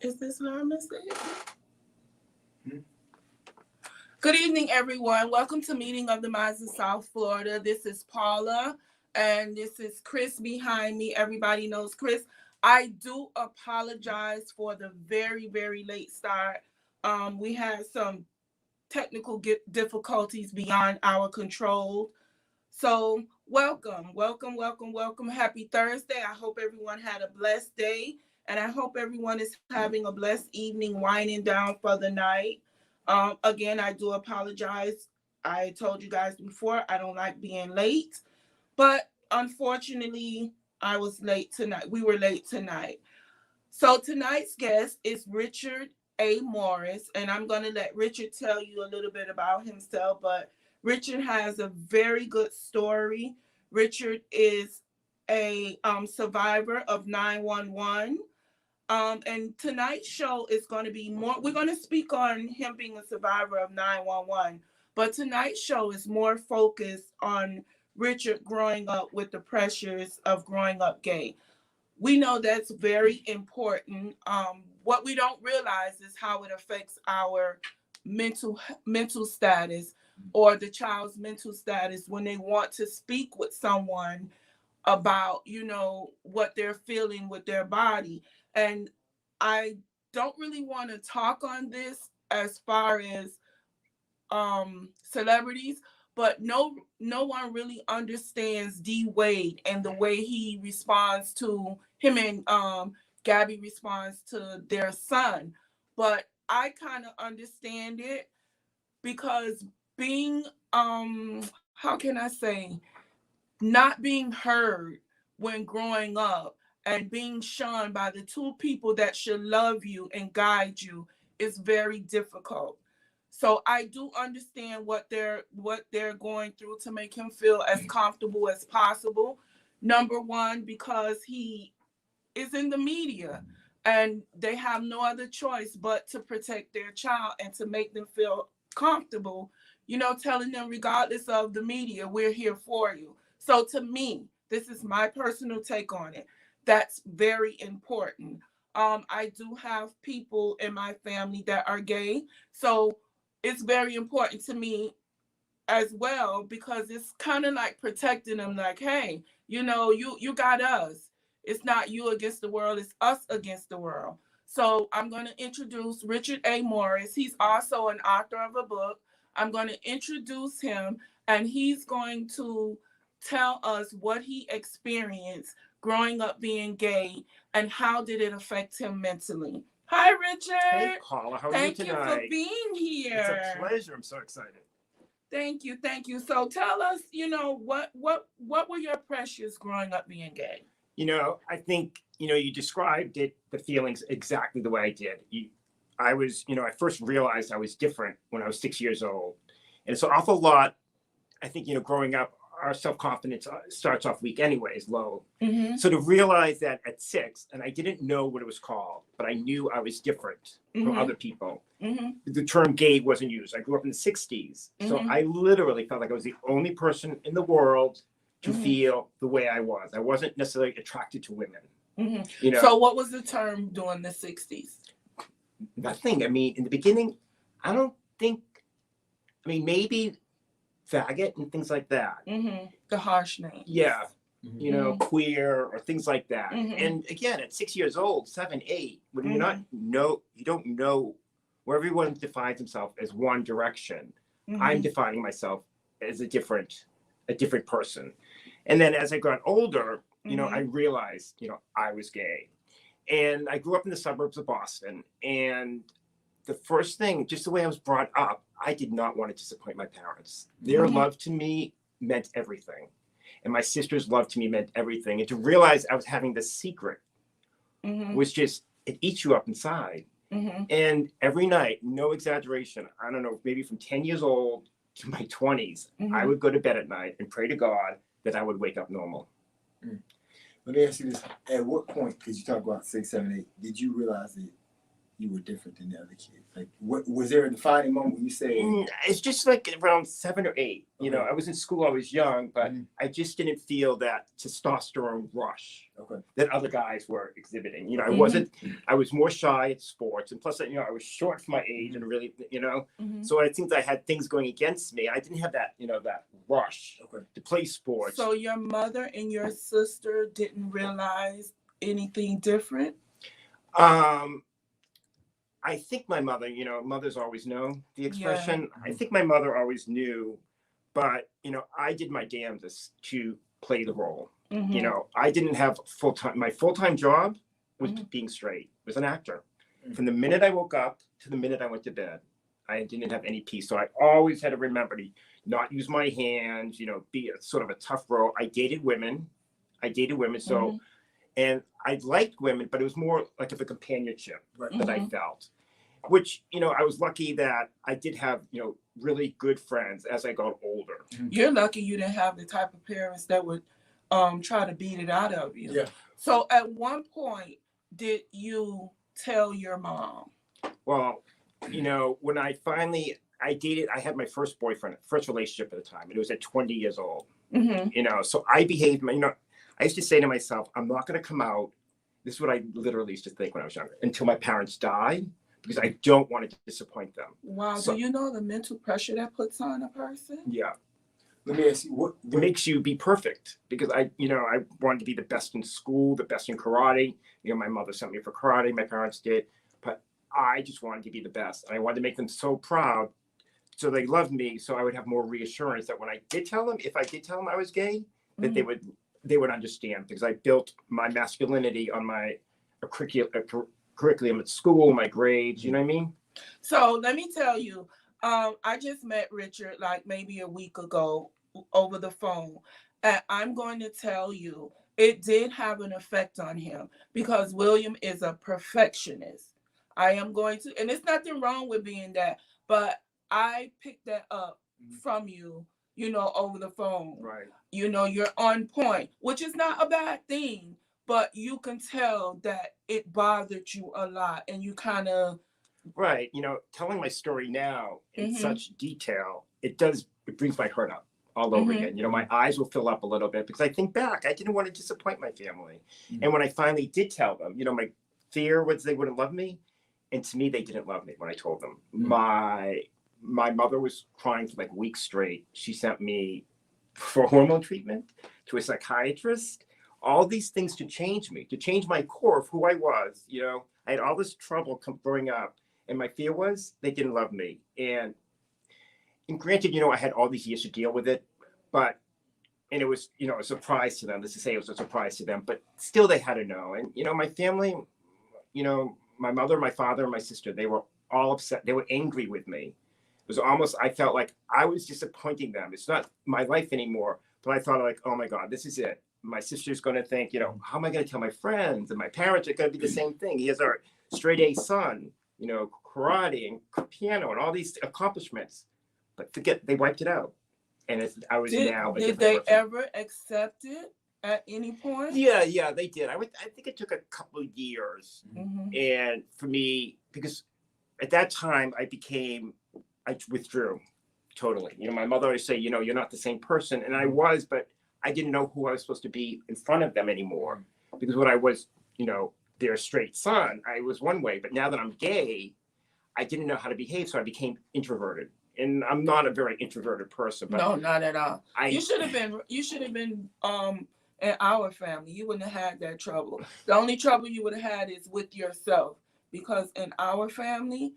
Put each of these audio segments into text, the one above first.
Is this not a mistake? Good evening, everyone. Welcome to Meeting of the Minds in South Florida. This is Paula, and this is Chris behind me. Everybody knows Chris. I do apologize for the very, very late start. We had some technical difficulties beyond our control. So welcome. Happy Thursday. I hope everyone had a blessed day, and I hope everyone is having a blessed evening, winding down for the night. Again, I do apologize. I told you guys before, I don't like being late, but unfortunately, I was late tonight. We were late tonight. So tonight's guest is Richard A. Morris, and I'm going to let Richard tell you a little bit about himself, but Richard has a very good story. Richard is a survivor of 911. And tonight's show is going to be more, we're going to speak on him being a survivor of 911, but tonight's show is more focused on Richard growing up with the pressures of growing up gay. We know that's very important. What we don't realize is how it affects our mental status, or the child's mental status, when they want to speak with someone about, what they're feeling with their body. And I don't really want to talk on this as far as celebrities, but no one really understands D Wade and the way he responds to him, and Gabby responds to their son. But I kind of understand it, because being how can I say, not being heard when growing up and being shunned by the two people that should love you and guide you is very difficult. So I do understand what they're going through to make him feel as comfortable as possible. Number one, because he is in the media and they have no other choice but to protect their child and to make them feel comfortable, telling them, regardless of the media, we're here for you. So to me, this is my personal take on it. That's very important. I do have people in my family that are gay, so it's very important to me as well, because it's kind of like protecting them, like, hey, you got us. It's not you against the world, it's us against the world. So I'm going to introduce Richard A. Morris. He's also an author of a book. I'm going to introduce him, and he's going to tell us what he experienced growing up being gay and how did it affect him mentally. Hi, Richard. Hey, Paula. How are you tonight? Thank you for being here. It's a pleasure. I'm so excited. Thank you. So tell us, what were your pressures growing up being gay? I think, you described it, the feelings exactly the way I did. I first realized I was different when I was 6 years old. And it's an awful lot. I think, growing up, our self-confidence starts off weak anyways, low. Mm-hmm. So to realize that at 6, and I didn't know what it was called, but I knew I was different from other people. Mm-hmm. The term gay wasn't used. I grew up in the 60s. So I literally felt like I was the only person in the world to feel the way I was. I wasn't necessarily attracted to women. Mm-hmm. So what was the term during the 60s? Nothing. I mean, in the beginning, I don't think, maybe faggot and things like that. Mm-hmm. The harsh name. Yeah. Queer or things like that. And again, at 6 years old, 7, 8, when you don't know, where everyone defines himself as one direction. I'm defining myself as a different person. And then as I got older, I realized, I was gay. And I grew up in the suburbs of Boston. And the first thing, just the way I was brought up, I did not want to disappoint my parents. Their love to me meant everything. And my sister's love to me meant everything. And to realize I was having this secret was just, it eats you up inside. And every night, no exaggeration, I don't know, maybe from 10 years old to my 20s, I would go to bed at night and pray to God that I would wake up normal. Let me ask you this. At what point, because you talk about 6, 7, 8, did you realize that you were different than the other kids? Like, what was there a defining moment when you say? It's just like around 7 or 8. You know, Okay. I was in school, I was young, but Mhm. I just didn't feel that testosterone rush Okay. that other guys were exhibiting. You know, Mhm. I was more shy at sports, and plus, you know, I was short for my age, and really, you know, Mhm. so it seems I had things going against me. I didn't have that, you know, that rush Okay. to play sports. So your mother and your sister didn't realize anything different? Um, I think my mother, you know, mothers always know the expression. Yeah. I think my mother always knew, but, you know, I did my damnedest to play the role. Mhm. You know, I didn't have my full-time job was Mhm. being straight, was an actor. Mhm. From the minute I woke up to the minute I went to bed, I didn't have any peace. So I always had to remember to not use my hands, you know, be a sort of a tough role. I dated women. So, Mhm. and I liked women, but it was more like of a companionship Right. that I Mhm. felt. Which, you know, I was lucky that I did have, you know, really good friends as I got older. You're lucky you didn't have the type of parents that would try to beat it out of you. Yeah. So at one point, did you tell your mom? Well, you know, when I had my first boyfriend, first relationship at the time, and it was at 20 years old. Mm-hmm. You know, so I behaved, you know, I used to say to myself, I'm not going to come out. This is what I literally used to think when I was younger, until my parents die, because I don't want to disappoint them. Wow. So, do you know the mental pressure that puts on a person? yeah. Let me ask you, It makes you be perfect, because I wanted to be the best in school, the best in karate. You know, my mother sent me for karate, my parents did, but I just wanted to be the best. And I wanted to make them so proud, so they loved me, so I would have more reassurance that when I did tell them, if I did tell them I was gay, that they would understand, because I built my masculinity on my curriculum at school, my grades. You know what I mean? So let me tell you, I just met Richard like maybe a week ago over the phone. And I'm going to tell you, it did have an effect on him because William is a perfectionist. I am going to, and there's nothing wrong with being that, but I picked that up from you, you know, over the phone. Right. You know, you're on point, which is not a bad thing, but you can tell that it bothered you a lot and you kind of. Right. You know, telling my story now in Mhm. such detail, it brings my heart up all over Mhm. again. You know, my eyes will fill up a little bit, because I think back, I didn't want to disappoint my family. Mhm. And when I finally did tell them, you know, my fear was they wouldn't love me. And to me, they didn't love me when I told them. Mhm. My mother was crying for like weeks straight. She sent me for hormone treatment to a psychiatrist. All these things to change me, to change my core of who I was. You know, I had all this trouble growing up. And my fear was they didn't love me. And granted, you know, I had all these years to deal with it, and it was, you know, a surprise to them. Let's just say it was a surprise to them, but still they had to know. And, you know, my family, you know, my mother, my father, and my sister, they were all upset. They were angry with me. It was almost, I felt like I was disappointing them. It's not my life anymore, but I thought like, oh my God, this is it. My sister's going to think, you know, how am I going to tell my friends? And my parents are going to be the same thing. He has our straight A son, you know, karate and piano and all these accomplishments, but they wiped it out. And I was now a Did different they person. ever accept it at any point? Yeah, they did. I think it took a couple of years, Mm-hmm. and for me, because at that time I withdrew totally. You know, my mother always say, you know, you're not the same person, and I was, but I didn't know who I was supposed to be in front of them anymore, because when I was, you know, their straight son, I was one way, but now that I'm gay, I didn't know how to behave, so I became introverted. And I'm not a very introverted person, but no, not at all. You should have been in our family. You wouldn't have had that trouble. The only trouble you would have had is with yourself, because in our family,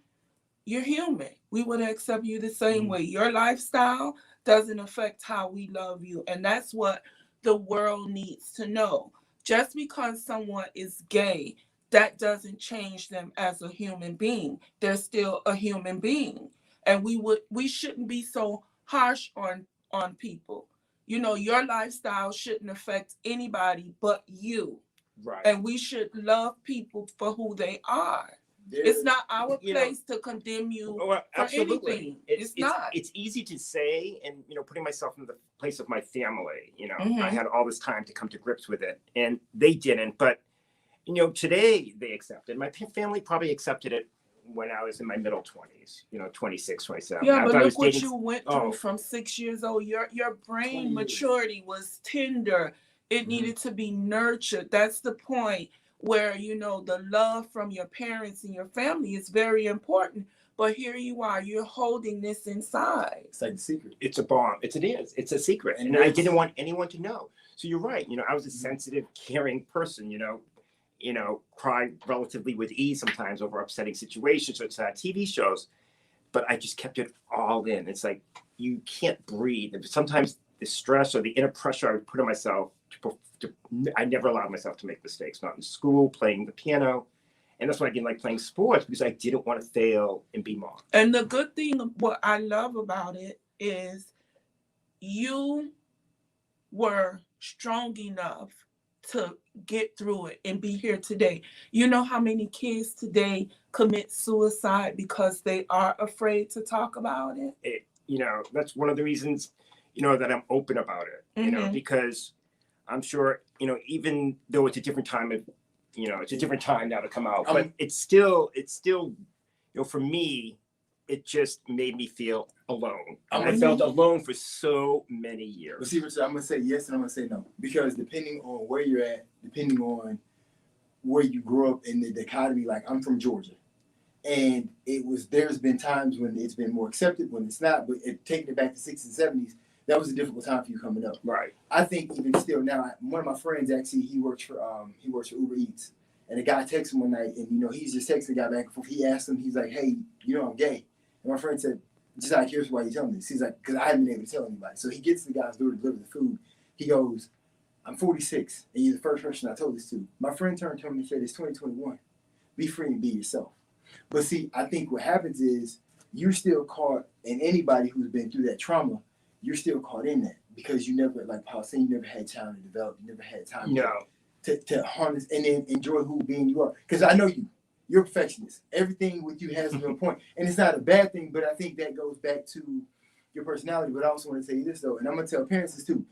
you're human. We would accept you the same way. Your lifestyle doesn't affect how we love you. And that's what the world needs to know. Just because someone is gay, that doesn't change them as a human being. They're still a human being. And we shouldn't be so harsh on people. You know, your lifestyle shouldn't affect anybody but you. right. And we should love people for who they are. It's not our place to condemn you for anything. It's not. It's easy to say, and you know, putting myself in the place of my family, you know, Mhm. I had all this time to come to grips with it, and they didn't. But you know, today they accept it. My family probably accepted it when I was in my middle 20s, you know, 26, 27. Yeah, but I look was what dating, you went through from 6 years old. Your 20 brain years. maturity was tender. It needed to be nurtured. That's the point where, you know, the love from your parents and your family is very important. But here you are, you're holding this inside. It's like the secret. it's a bomb. It is. It's a secret. And And I that's- didn't want anyone to know. So you're right. You know, I was a sensitive, caring person, you know, cry relatively with ease sometimes over upsetting situations or TV shows, but I just kept it all in. It's like, you can't breathe. And sometimes the stress or the inner pressure I would put on myself, I never allowed myself to make mistakes, not in school, playing the piano. And that's why I didn't like playing sports, because I didn't want to fail and be mocked. And the good thing, what I love about it is you were strong enough to get through it and be here today. You know how many kids today commit suicide because they are afraid to talk about it? You know, that's one of the reasons, you know, that I'm open about it, you know, because I'm sure, you know, even though it's a different time of, you know, it's a different time now to come out, but it's still, you know, for me, it just made me feel alone. I felt alone for so many years. But see, Richard, I'm gonna say yes and I'm gonna say no, because depending on where you're at, depending on where you grew up in the dichotomy, like I'm from Georgia, and there's been times when it's been more accepted, when it's not. But taking it back to 60s and 70s, that was a difficult time for you coming up. Right. I think even still now, one of my friends actually, he works for Uber Eats, and a guy texted him one night, and you know, he's just texting the guy back and forth. He asked him, he's like, "Hey, you know, I'm gay." And my friend said, "Just out of curiosity, why you telling me this?" He's like, "Because I haven't been able to tell anybody." So he gets to the guy's door to deliver the food. He goes, "I'm 46, and you're the first person I told this to." My friend turned to him and said, "It's 2021. Be free and be yourself." But see, I think what happens is you're still caught, and anybody who's been through that trauma, you're still caught in that, because you never, like Paul said, you never had time to develop. You never had time to harness and then enjoy who being you are. Because I know you're a perfectionist. Everything with you has no point. And it's not a bad thing, but I think that goes back to your personality. But I also want to tell you this, though, and I'm going to tell parents this too.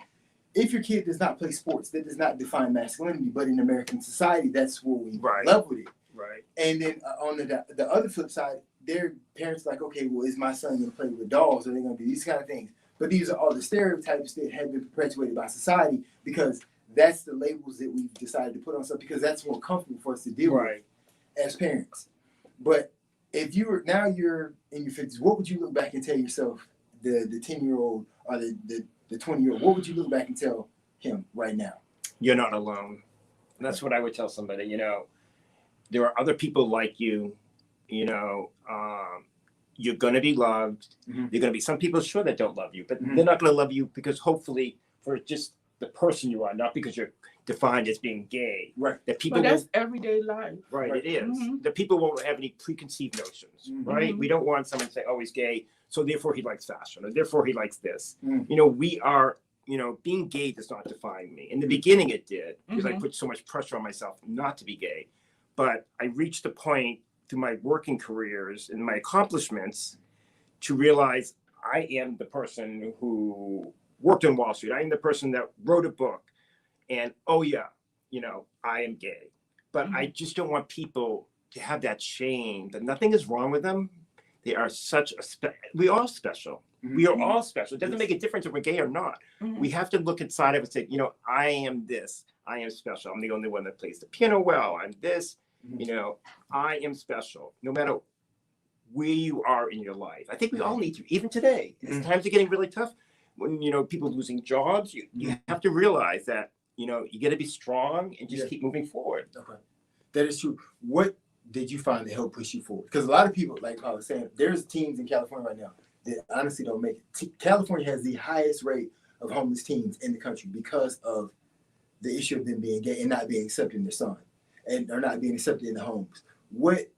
If your kid does not play sports, that does not define masculinity. But in American society, that's where we love with it. Right. And then on the other flip side, their parents are like, okay, well, is my son going to play with dolls? Are they going to do these kind of things? But these are all the stereotypes that have been perpetuated by society, because that's the labels that we've decided to put on stuff, because that's more comfortable for us to deal with as parents. But if you're in your 50s, what would you look back and tell yourself, the 10-year-old or the 20-year-old, what would you look back and tell him right now? You're not alone. And that's what I would tell somebody. You know, there are other people like you. You know, you're going to be loved. You're going to be some people, sure, that don't love you, but they're not going to love you because hopefully for just the person you are, not because you're defined as being gay. Right. That people but that's everyday life. Right, it is. The people won't have any preconceived notions, right? We don't want someone to say, oh, he's gay, so therefore he likes fashion, or therefore he likes this. You know, we are, you know, being gay does not define me. In the beginning it did, because I put so much pressure on myself not to be gay. But I reached a point through my working careers and my accomplishments to realize I am the person who worked on Wall Street. I am the person that wrote a book. And, oh, yeah, you know, I am gay. But I just don't want people to have that shame that nothing is wrong with them. They are such we are special. We are all special. It doesn't make a difference if we're gay or not. We have to look inside of us and say, you know, I am this. I am special. I'm the only one that plays the piano well. I'm this. You know, I am special. No matter where you are in your life. I think we all need to, even today. Times are getting really tough. When, you know, people losing jobs, you have to realize that, you know, you got to be strong and just keep moving forward. Okay. That is true. What did you find that helped push you forward? Because a lot of people, like I was saying, there's teens in California right now that honestly don't make it. California has the highest rate of homeless teens in the country because of the issue of them being gay and not being accepted in their son, and or not being accepted in the homes. What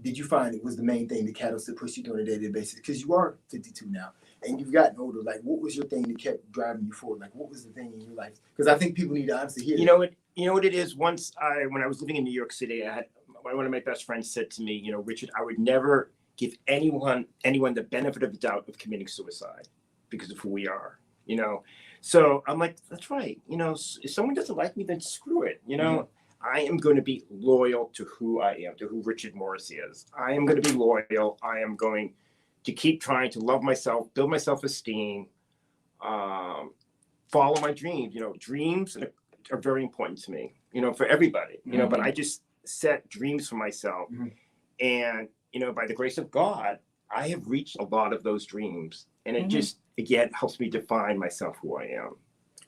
did you find was the main thing, the catalyst that pushed you through on a day-to-day basis? Because you are 52 now, and you've gotten older. Like, what was your thing that kept driving you forward? Like, what was the thing in your life? Because I think people need to honestly hear. You know what it is. When I was living in New York City, one of my best friends said to me, you know, Richard, I would never give anyone the benefit of the doubt of committing suicide because of who we are. You know, so I'm like, that's right. You know, if someone doesn't like me, then screw it. You know, I am going to be loyal to who I am, to who Richard Morris is. I am going to be loyal. I am going to keep trying to love myself, build my self-esteem, follow my dreams. Dreams are very important to me, for everybody, but I just set dreams for myself. And, by the grace of God, I have reached a lot of those dreams. And it just, again, helps me define myself, who I am.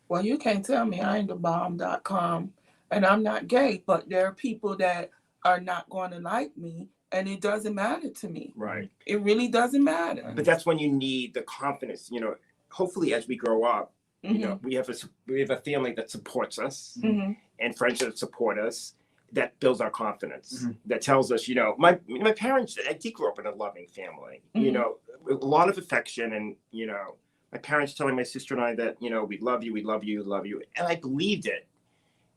Well, you can't tell me I ain't a bomb.com and I'm not gay, but there are people that are not going to like me, and it doesn't matter to me. Right. It really doesn't matter. But that's when you need the confidence, hopefully as we grow up, we have a family that supports us and friends that support us. That builds our confidence. That tells us, my parents, I did grow up in a loving family, a lot of affection, and, my parents telling my sister and I that, we love you, we love you, love you. And I believed it.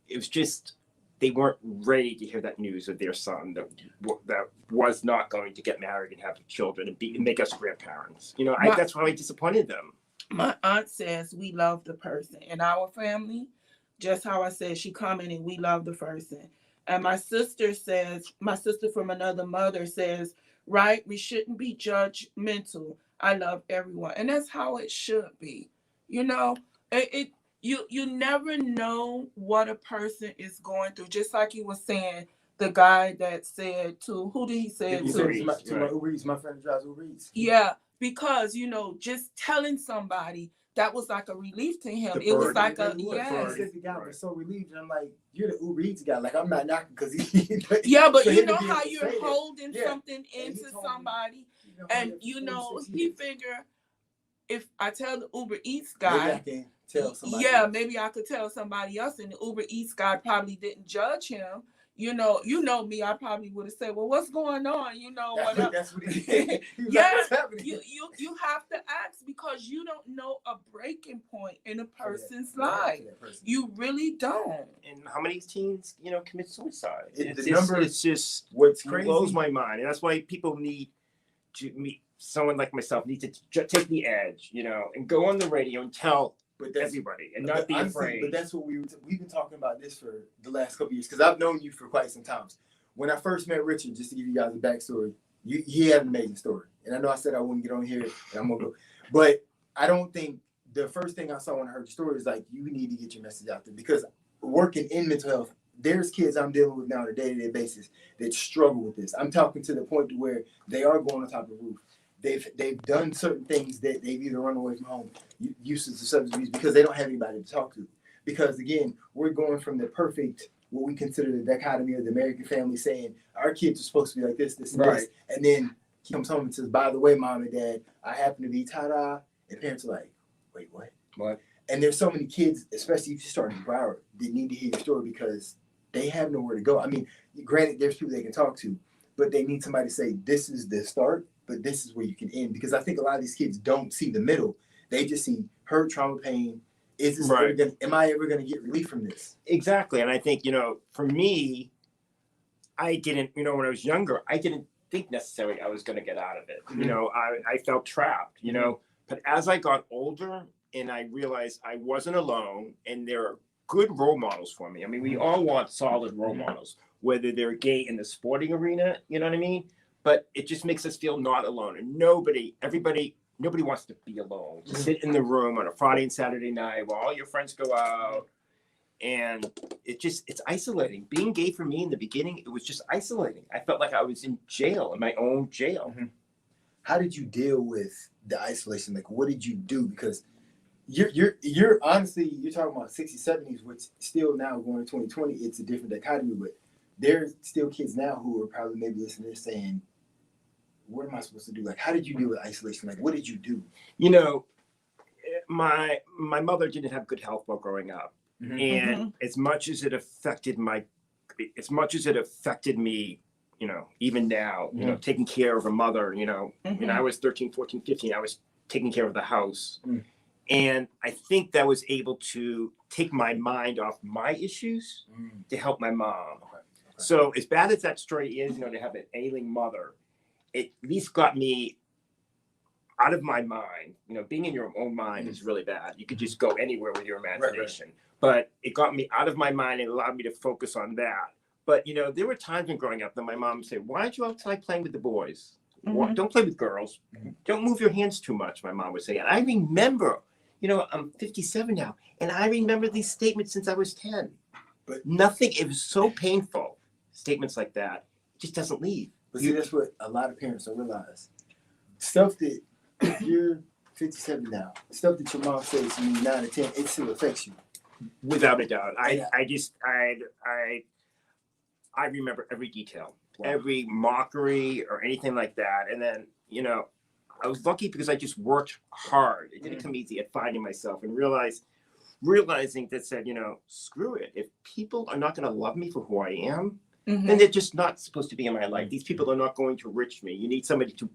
It was just, they weren't ready to hear that news of their son that was not going to get married and have children and make us grandparents. That's why I disappointed them. My aunt says we love the person. In our family, just how I said, she commented, we love the person. And my sister from another mother says, right, we shouldn't be judgmental. I love everyone. And that's how it should be. You never know what a person is going through. Just like he was saying, the guy that said to, who did he say it to? To my Uber Eats, my friend who drives Uber Eats. Yeah, because, just telling somebody, that was like a relief to him. It was like a, yes. The guy was so relieved, and I'm like, you're the Uber Eats guy. Like, I'm not knocking because he. Yeah, but so you know how you're holding something into somebody, and he figure, if I tell the Uber Eats guy, maybe I can tell somebody. Yeah, maybe I could tell somebody else, and the Uber Eats guy probably didn't judge him. You know me, I probably would have said, well, what's going on? That's what he did. Yeah, you have to ask, because you don't know a breaking point in a person's life. You really don't. And how many teens, commit suicide? It's just what's crazy. Blows my mind. And that's why people need to meet someone like myself, need to take the edge, and go on the radio and tell everybody and not be afraid. But that's what we've been talking about this for the last couple of years, because I've known you for quite some time. When I first met Richard, just to give you guys a backstory, he had an amazing story. And I know I said I wouldn't get on here, and I'm gonna go, but I don't think the first thing I saw when I heard the story is like, you need to get your message out there, because working in mental health, there's kids I'm dealing with now on a day-to-day basis that struggle with this. I'm talking to the point to where they are going on top of the roof. They've done certain things that they've either run away from home, usage of substance abuse, because they don't have anybody to talk to. Because again, we're going from the perfect, what we consider the dichotomy of the American family, saying our kids are supposed to be like this, this, and this, and then he comes home and says, by the way, mom and dad, I happen to be ta-da, and parents are like, wait, what? What? And there's so many kids, especially if you start in Broward, that need to hear your story because they have nowhere to go. I mean, granted, there's people they can talk to, but they need somebody to say, this is the start, but this is where you can end. Because I think a lot of these kids don't see the middle. They just see hurt, trauma, pain. Is this am I ever going to get relief from this? Exactly. And I think, for me, I didn't, when I was younger, I didn't think necessarily I was going to get out of it. I felt trapped, but as I got older and I realized I wasn't alone, and there are good role models for me. I mean, we all want solid role models, whether they're gay in the sporting arena, you know what I mean? But it just makes us feel not alone. And nobody wants to be alone. To sit in the room on a Friday and Saturday night while all your friends go out. And it's isolating. Being gay for me in the beginning, it was just isolating. I felt like I was in jail, in my own jail. How did you deal with the isolation? Like, what did you do? Because you're honestly, you're talking about 60s, 70s, which still now going to 2020, it's a different dichotomy, but there's still kids now who are probably maybe listening to this saying, what am I supposed to do? Like, how did you deal with isolation? Like, what did you do? My mother didn't have good health while growing up. And as much as it affected me, even now, taking care of a mother, when I was 13, 14, 15, I was taking care of the house. And I think that was able to take my mind off my issues to help my mom. So as bad as that story is, to have an ailing mother, it at least got me out of my mind. Being in your own mind is really bad. You could just go anywhere with your imagination. but it got me out of my mind and allowed me to focus on that. But, you know, there were times when growing up that my mom would say, why aren't you outside playing with the boys? Don't play with girls. Don't move your hands too much, my mom would say. And I remember, you know, I'm 57 now, and I remember these statements since I was 10. But nothing, it was so painful. Statements like that just doesn't leave. But see, that's what a lot of parents don't realize. Stuff that you're 57 now, stuff that your mom says to you 9 or 10, it still affects you. Without a doubt. I remember every detail, every mockery or anything like that. And then, you know, I was lucky because I just worked hard. It didn't come easy at finding myself and realizing that said, you know, screw it. If people are not going to love me for who I am, then they're just not supposed to be in my life. These people are not going to enrich me. You need somebody to,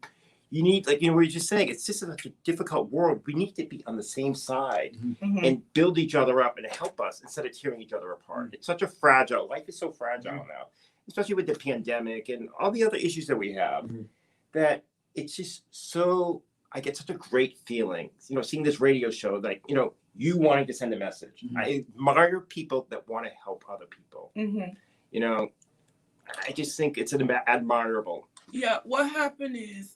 like, you know, we were just saying, it's just such a difficult world. We need to be on the same side and build each other up and help us instead of tearing each other apart. It's such a fragile, life is so fragile now, especially with the pandemic and all the other issues that we have, that it's just so, I get such a great feeling, you know, seeing this radio show, like, you know, you wanting to send a message. I admire people that want to help other people. You know, I just think it's admirable. Yeah, what happened is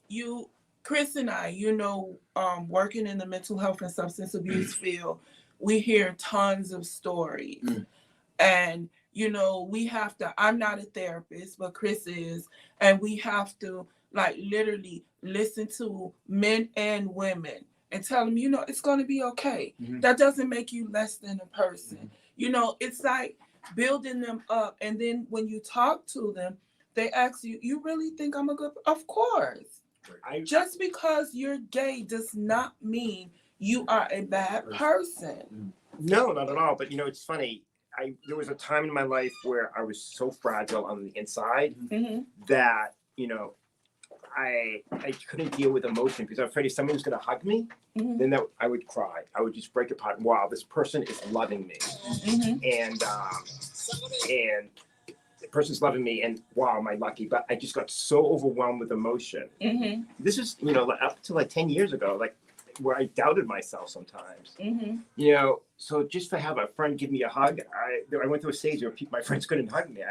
Chris and I, you know, working in the mental health and substance abuse field, we hear tons of stories. And, you know, we have to, I'm not a therapist, but Chris is, and we have to like literally listen to men and women and tell them, you know, it's going to be okay. That doesn't make you less than a person. You know, it's like building them up. And then when you talk to them, they ask you, you really think I'm a good, of course. Just because you're gay does not mean you are a bad person. No, not at all. But, you know, it's funny. There was a time in my life where I was so fragile on the inside that, you know, I couldn't deal with emotion because I was afraid if somebody was going to hug me, then I would cry. I would just break apart. Wow, this person is loving me. And the person's loving me, and wow, am I lucky? But I just got so overwhelmed with emotion. This is, you know, up to like 10 years ago, like where I doubted myself sometimes. You know, so just to have a friend give me a hug, I went through a stage where my friends couldn't hug me.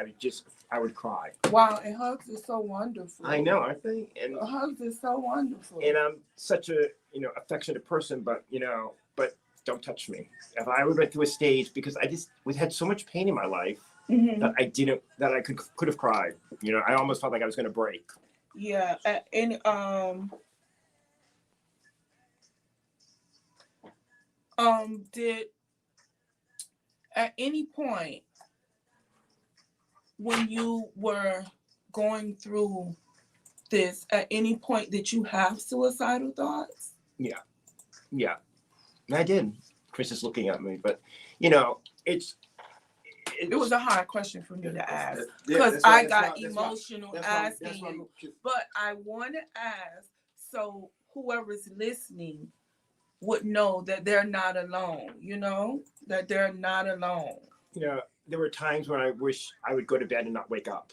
I would cry. Wow, and hugs is so wonderful. I know, aren't they? And hugs is so wonderful. And I'm such a, you know, affectionate person, but, you know, but don't touch me. If I went through a stage, because we had so much pain in my life that I could have cried. You know, I almost felt like I was going to break. Yeah, and did at any point when you were going through this, at any point did you have suicidal thoughts? Yeah, I did. Chris is looking at me, but you know, it was a hard question for me to ask because I got emotional asking you. But I want to ask so whoever's listening would know that they're not alone, you know, that they're not alone. You know, there were times when I wish I would go to bed and not wake up.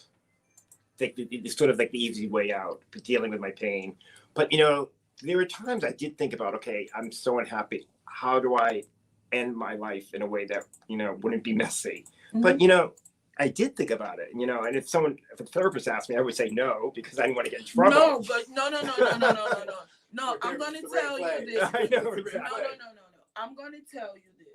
It's sort of like the easy way out, dealing with my pain. But, you know, there were times I did think about, okay, I'm so unhappy. How do I end my life in a way that, you know, wouldn't be messy? But, you know, I did think about it, you know, and if a therapist asked me, I would say no, because I didn't want to get in trouble. No, but no. No, I'm going to tell you this. I know, exactly. No. I'm going to tell you this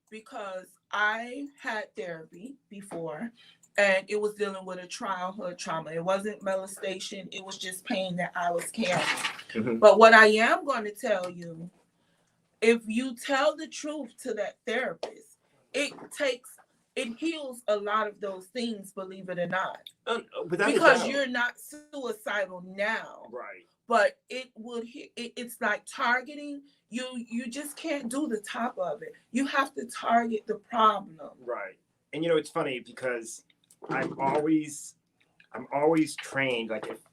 because I had therapy before and it was dealing with a childhood trauma. It wasn't molestation. It was just pain that I was carrying. But what I am going to tell you, if you tell the truth to that therapist, it heals a lot of those things, believe it or not. Because you're not suicidal now. Right. But it's like targeting. You just can't do the top of it. You have to target the problem. Right. And you know, it's funny because I'm always trained. Like if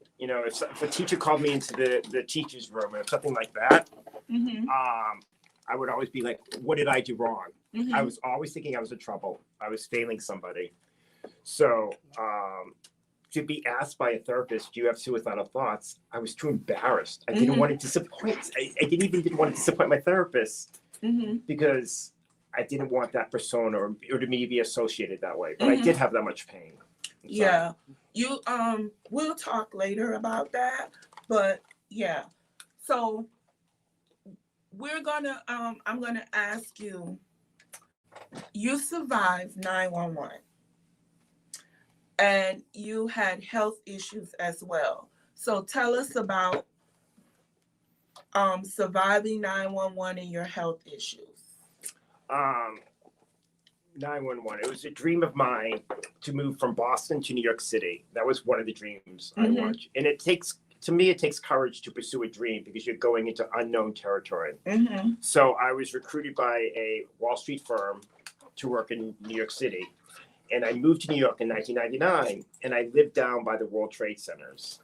a teacher called me into the teacher's room or something like that, I would always be like, what did I do wrong? I was always thinking I was in trouble. I was failing somebody. So to be asked by a therapist, do you have suicidal thoughts? I was too embarrassed. I didn't want to disappoint. I didn't want to disappoint my therapist because I didn't want that persona or to me to be associated that way. But I did have that much pain. Yeah. You we'll talk later about that. But yeah. So we're gonna I'm gonna ask you, you survived 911 and you had health issues as well. So tell us about surviving 911 and your health issues. 911. It was a dream of mine to move from Boston to New York City. That was one of the dreams I wanted. And it takes courage to pursue a dream because you're going into unknown territory. So I was recruited by a Wall Street firm to work in New York City. And I moved to New York in 1999, and I lived down by the World Trade Centers.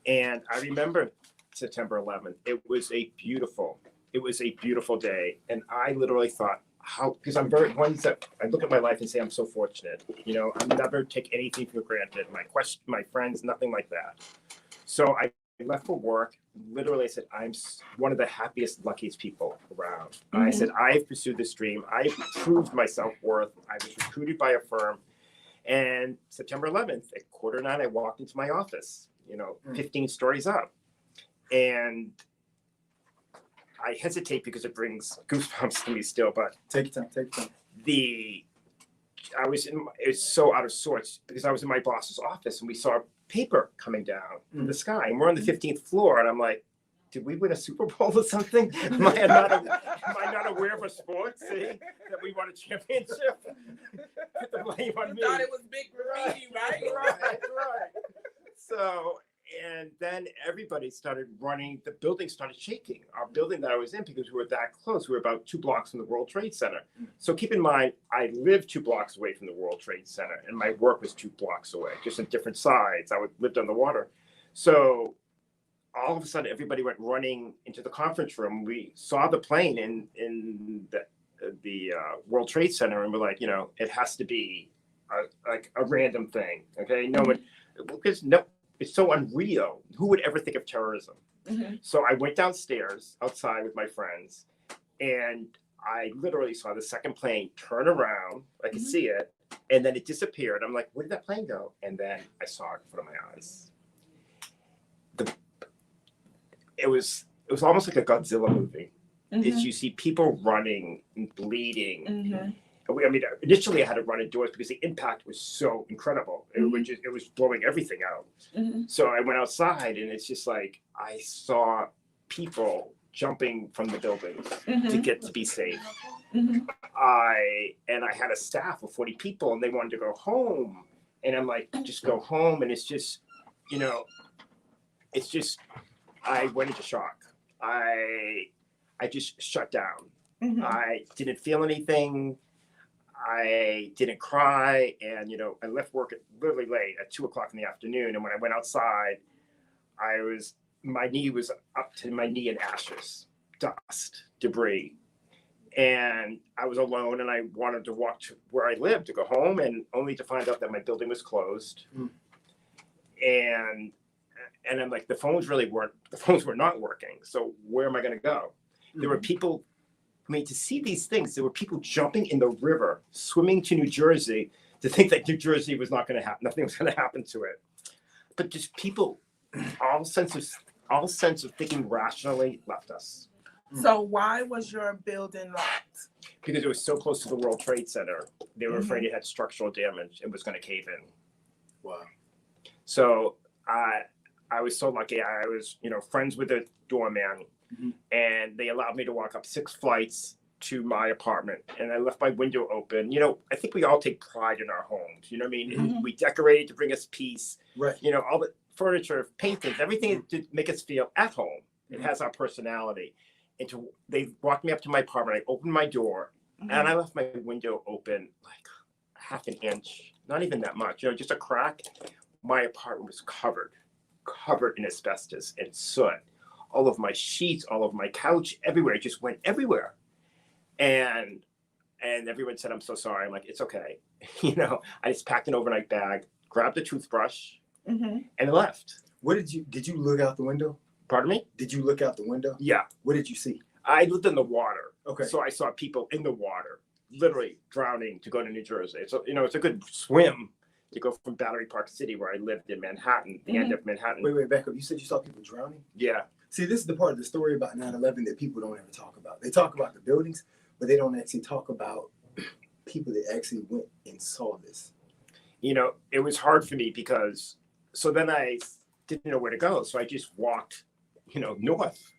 And I remember September 11th. It was a beautiful day. And I literally thought, because I'm very ones that I look at my life and say I'm so fortunate. You know, I never take anything for granted. My friends, nothing like that. So I left for work. Literally, I said I'm one of the happiest, luckiest people around. I said I've pursued this dream. I've proved my self-worth. I was recruited by a firm, and September 11th at 8:45, I walked into my office. 15 stories up, and I hesitate because it brings goosebumps to me still, but take your time. It was so out of sorts because I was in my boss's office and we saw paper coming down from the sky, and we're on the 15th floor, and I'm like, did we win a Super Bowl or something? Am I not aware of a sport? See that we won a championship? Put the blame on me. You thought it was big graffiti, right? Right. So, and then everybody started running. The building started shaking. Our building that I was in, because we were that close, we were about 2 blocks from the World Trade Center. So keep in mind, I lived 2 blocks away from the World Trade Center, and my work was 2 blocks away, just on different sides. I lived on the water. So all of a sudden, everybody went running into the conference room. We saw the plane in the World Trade Center, and we're like, it has to be a random thing. Okay, no one, because it's so unreal. Who would ever think of terrorism? So I went downstairs outside with my friends, and I literally saw the second plane turn around. I could see it, and then it disappeared. I'm like, where did that plane go? And then I saw it in front of my eyes. It was almost like a Godzilla movie. You see people running and bleeding. I mean, initially I had to run indoors because the impact was so incredible. It was blowing everything out. So I went outside, and it's just like I saw people jumping from the buildings to get to be safe. I had a staff of 40 people, and they wanted to go home, and I'm like, just go home. And it's just, I went into shock. I just shut down. I didn't feel anything. I didn't cry, and I left work really late at 2:00 in the afternoon. And when I went outside, my knee was up to my knee in ashes, dust, debris, and I was alone. And I wanted to walk to where I lived to go home, and only to find out that my building was closed. And I'm like, the phones were not working. So where am I going to go? There were people. I mean, to see these things, there were people jumping in the river, swimming to New Jersey, to think that New Jersey was not going to happen. Nothing was going to happen to it. But just people, all sense of thinking rationally left us. So why was your building locked? Because it was so close to the World Trade Center. They were afraid it had structural damage and was going to cave in. Wow. So I was so lucky. I was, friends with the doorman. And they allowed me to walk up 6 flights to my apartment, and I left my window open. I think we all take pride in our homes. You know what I mean? We decorated to bring us peace. Right. All the furniture, paintings, everything to make us feel at home. It has our personality. And they walked me up to my apartment. I opened my door, and I left my window open like half an inch, not even that much. Just a crack. My apartment was covered in asbestos and soot. All of my sheets, all of my couch, everywhere. It just went everywhere. And everyone said, I'm so sorry. I'm like, it's okay. I just packed an overnight bag, grabbed a toothbrush, and left. Did you look out the window? Pardon me? Did you look out the window? Yeah. What did you see? I lived in the water. Okay. So I saw people in the water, literally drowning to go to New Jersey. So, it's a good swim to go from Battery Park City, where I lived in Manhattan, the end of Manhattan. Wait, back up. You said you saw people drowning? Yeah. See, this is the part of the story about 9/11 that people don't ever talk about. They talk about the buildings, but they don't actually talk about people that actually went and saw this. It was hard for me because, so then I didn't know where to go. So I just walked, north,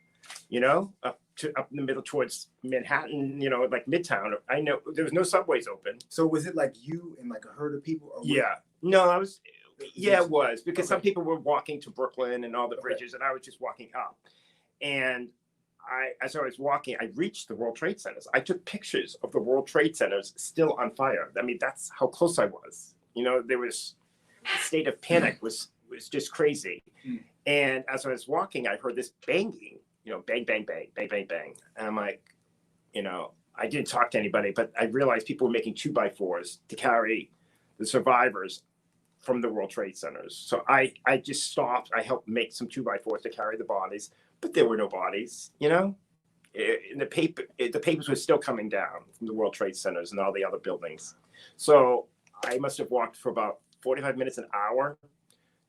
up in the middle towards Manhattan, like Midtown. I know there was no subways open. So was it like you and like a herd of people? Or Yeah. No, it was because some people were walking to Brooklyn and all the Okay. bridges, and I was just walking up. And as I was walking, I reached the World Trade Centers. I took pictures of the World Trade Centers still on fire. I mean, that's how close I was. There was a state of panic was just crazy. Mm. And as I was walking, I heard this banging, bang, bang, bang, bang, bang, bang. And I'm like, I didn't talk to anybody, but I realized people were making 2x4s to carry the survivors from the World Trade Centers. So I just stopped. I helped make some 2x4s to carry the bodies, but there were no bodies, In the papers were still coming down from the World Trade Centers and all the other buildings. So I must have walked for about 45 minutes, an hour,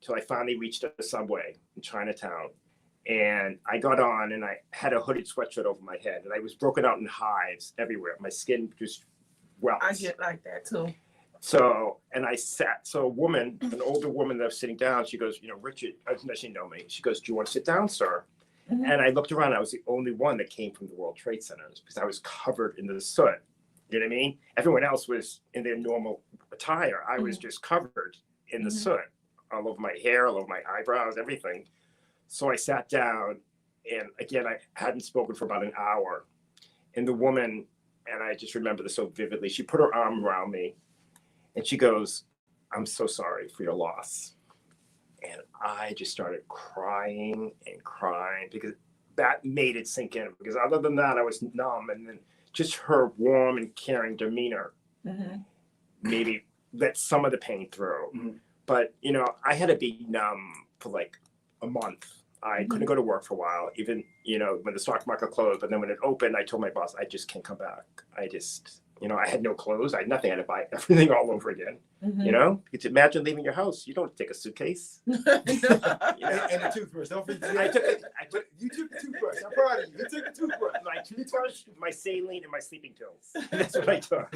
till I finally reached a subway in Chinatown. And I got on, and I had a hooded sweatshirt over my head, and I was broken out in hives everywhere. My skin just welts. I get like that too. So, and I sat. So a woman, an older woman that was sitting down, she goes, Richard, doesn't she know me? She goes, "Do you want to sit down, sir?" Mhm. And I looked around. I was the only one that came from the World Trade Centers because I was covered in the soot. You know what I mean? Everyone else was in their normal attire. I was just covered in the soot, all over my hair, all over my eyebrows, everything. So I sat down, and again, I hadn't spoken for about an hour. And the woman, and I just remember this so vividly, she put her arm around me, and she goes, "I'm so sorry for your loss." And I just started crying and crying because that made it sink in. Because other than that, I was numb. And then just her warm and caring demeanor maybe let some of the pain through. Mm-hmm. But, I had to be numb for like a month. I couldn't go to work for a while, even, when the stock market closed. But then when it opened, I told my boss, I just can't come back. I just, I had no clothes. I had nothing. I had to buy everything all over again. You could imagine leaving your house. You don't take a suitcase. And a toothbrush. Don't forget. You took a toothbrush. I'm proud of you. You took a toothbrush. My toothbrush, my saline, and my sleeping pills. That's what I took.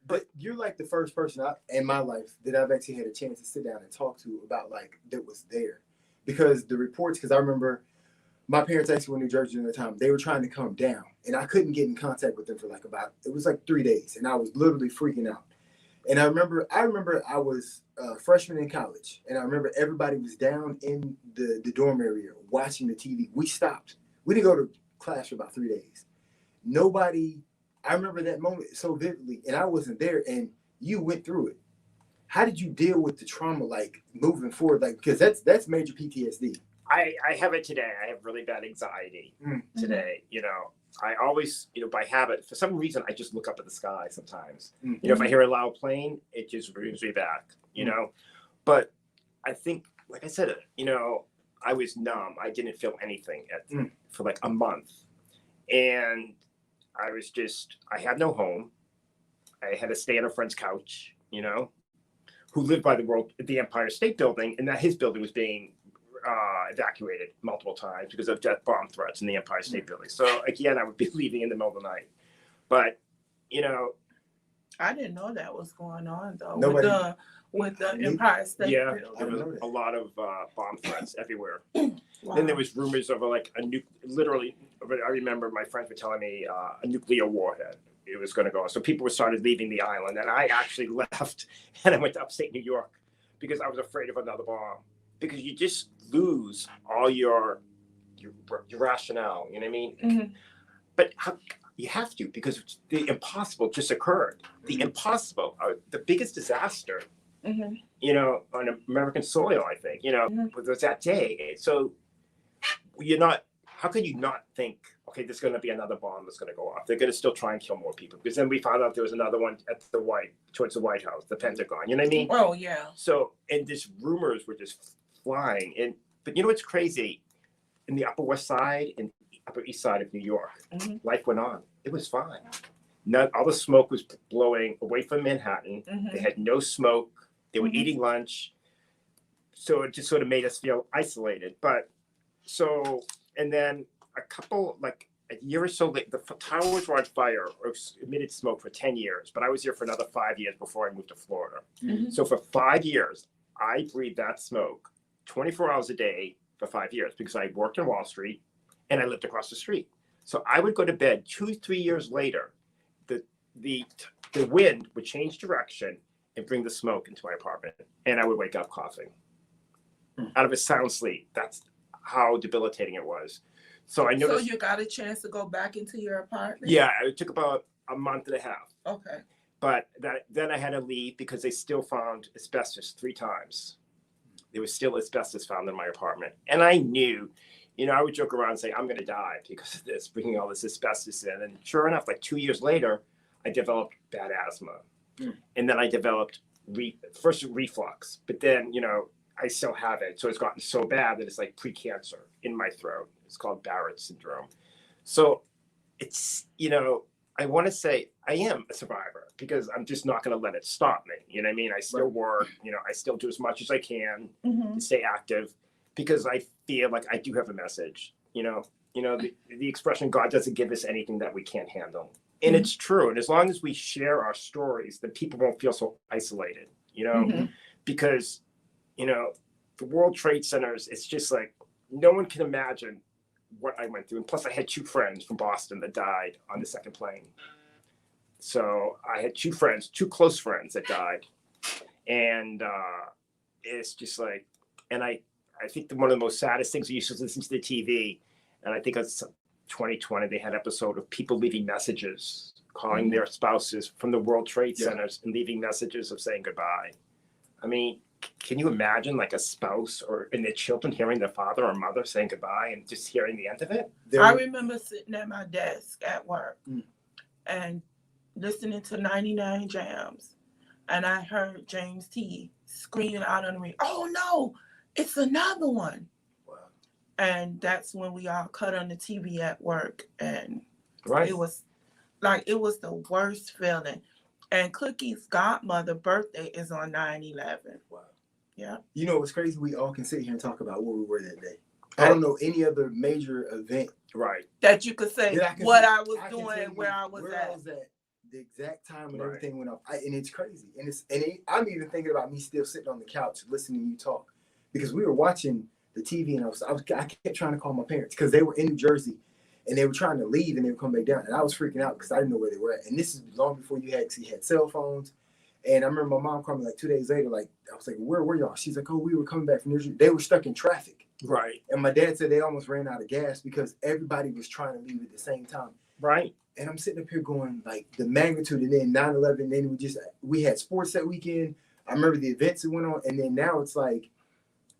But you're like the first person in my life that I've actually had a chance to sit down and talk to about like that was there, because the reports. Because I remember my parents actually were in New Jersey during the time. They were trying to come down, and I couldn't get in contact with them for it was like 3 days, and I was literally freaking out. And I remember I was a freshman in college, and I remember everybody was down in the dorm area watching the TV. We stopped. We didn't go to class for about 3 days. Nobody. I remember that moment so vividly, and I wasn't there, and you went through it. How did you deal with the trauma, like moving forward? Like, because that's major PTSD. I have it today. I have really bad anxiety today. I always, by habit, for some reason, I just look up at the sky sometimes. If I hear a loud plane, it just brings me back, But I think, like I said, I was numb. I didn't feel anything for like a month. And I had no home. I had to stay on a friend's couch, who lived by the Empire State Building, and that his building was being evacuated multiple times because of death bomb threats in the Empire State Building. So again, I would be leaving in the middle of the night. But, I didn't know that was going on though. Nobody, with the Empire State yeah, Building. there was a lot of bomb threats everywhere. Wow. Then there was rumors of literally, I remember my friends were telling me a nuclear warhead. It was going to go. So people started leaving the island, and I actually left, and I went to upstate New York because I was afraid of another bomb. Because you just lose all your rationale. You know what I mean? But you have to, because the impossible just occurred. The impossible, the biggest disaster. On American soil, I think, was that day. So how can you not think, okay, there's going to be another bomb that's going to go off. They're going to still try and kill more people. Because then we found out there was another one towards the White House, the Pentagon. You know what I mean? Oh, yeah. So, and these rumors were just flying. But you know what's crazy? In the Upper West Side, in Upper East Side of New York. Mm-hmm. Life went on. It was fine. All the smoke was blowing away from Manhattan. Mm-hmm. They had no smoke. They were Mm-hmm. eating lunch. So it just sort of made us feel isolated. And then a year or so later, the towers were on fire or emitted smoke for 10 years. But I was here for another 5 years before I moved to Florida. Mm-hmm. So for 5 years, I breathed that smoke 24 hours a day for 5 years because I worked on Wall Street and I lived across the street. So I would go to bed 2-3 years later. The wind would change direction and bring the smoke into my apartment. And I would wake up coughing out of a sound sleep. That's how debilitating it was. So I noticed. So you got a chance to go back into your apartment? Yeah, it took about a month and a half. Okay. But then I had to leave because they still found asbestos 3 times. There was still asbestos found in my apartment. And I knew, I would joke around and say, I'm going to die because of this, bringing all this asbestos in. And sure enough, like 2 years later, I developed bad asthma. And then I developed first reflux. But then, I still have it. So it's gotten so bad that it's like pre-cancer in my throat. It's called Barrett Syndrome. So it's, I want to say I am a survivor because I'm just not going to let it stop me. You know what I mean? I still work, I still do as much as I can to stay active because I feel like I do have a message, the expression, God doesn't give us anything that we can't handle. And it's true. And as long as we share our stories, then people won't feel so isolated, because, the World Trade Centers, it's just like, no one can imagine what I went through. And plus I had 2 friends from Boston that died on the second plane. So I had 2 close friends that died. And it's just like, and I think one of the most saddest things, you used to listen to the TV, and I think it's 2020, they had an episode of people leaving messages, calling their spouses from the World Trade Centers and leaving messages of saying goodbye. I mean, can you imagine like a spouse and their children hearing their father or mother saying goodbye and just hearing the end of it? I remember sitting at my desk at work and listening to 99 Jams. And I heard James T screaming out on me, "Oh no, it's another one." Wow. And that's when we all cut on the TV at work. And it was the worst feeling. And Cookie's godmother birthday is on 9/11. Wow. Yeah. What's crazy? We all can sit here and talk about where we were that day. I don't know any other major event. Right. That you could say what I was doing and where I was at. The exact time when everything went off. And it's crazy. I'm even thinking about me still sitting on the couch listening to you talk. Because we were watching the TV and I kept trying to call my parents because they were in New Jersey and they were trying to leave and they would come back down. And I was freaking out because I didn't know where they were at. And this is long before you actually had cell phones. And I remember my mom called me like 2 days later, like, I was like, where were y'all? She's like, oh, we were coming back from New Jersey. They were stuck in traffic. Right. And my dad said they almost ran out of gas because everybody was trying to leave at the same time. Right. And I'm sitting up here going, like, the magnitude. And then 9/11, then we had sports that weekend. I remember the events that went on. And then now it's like,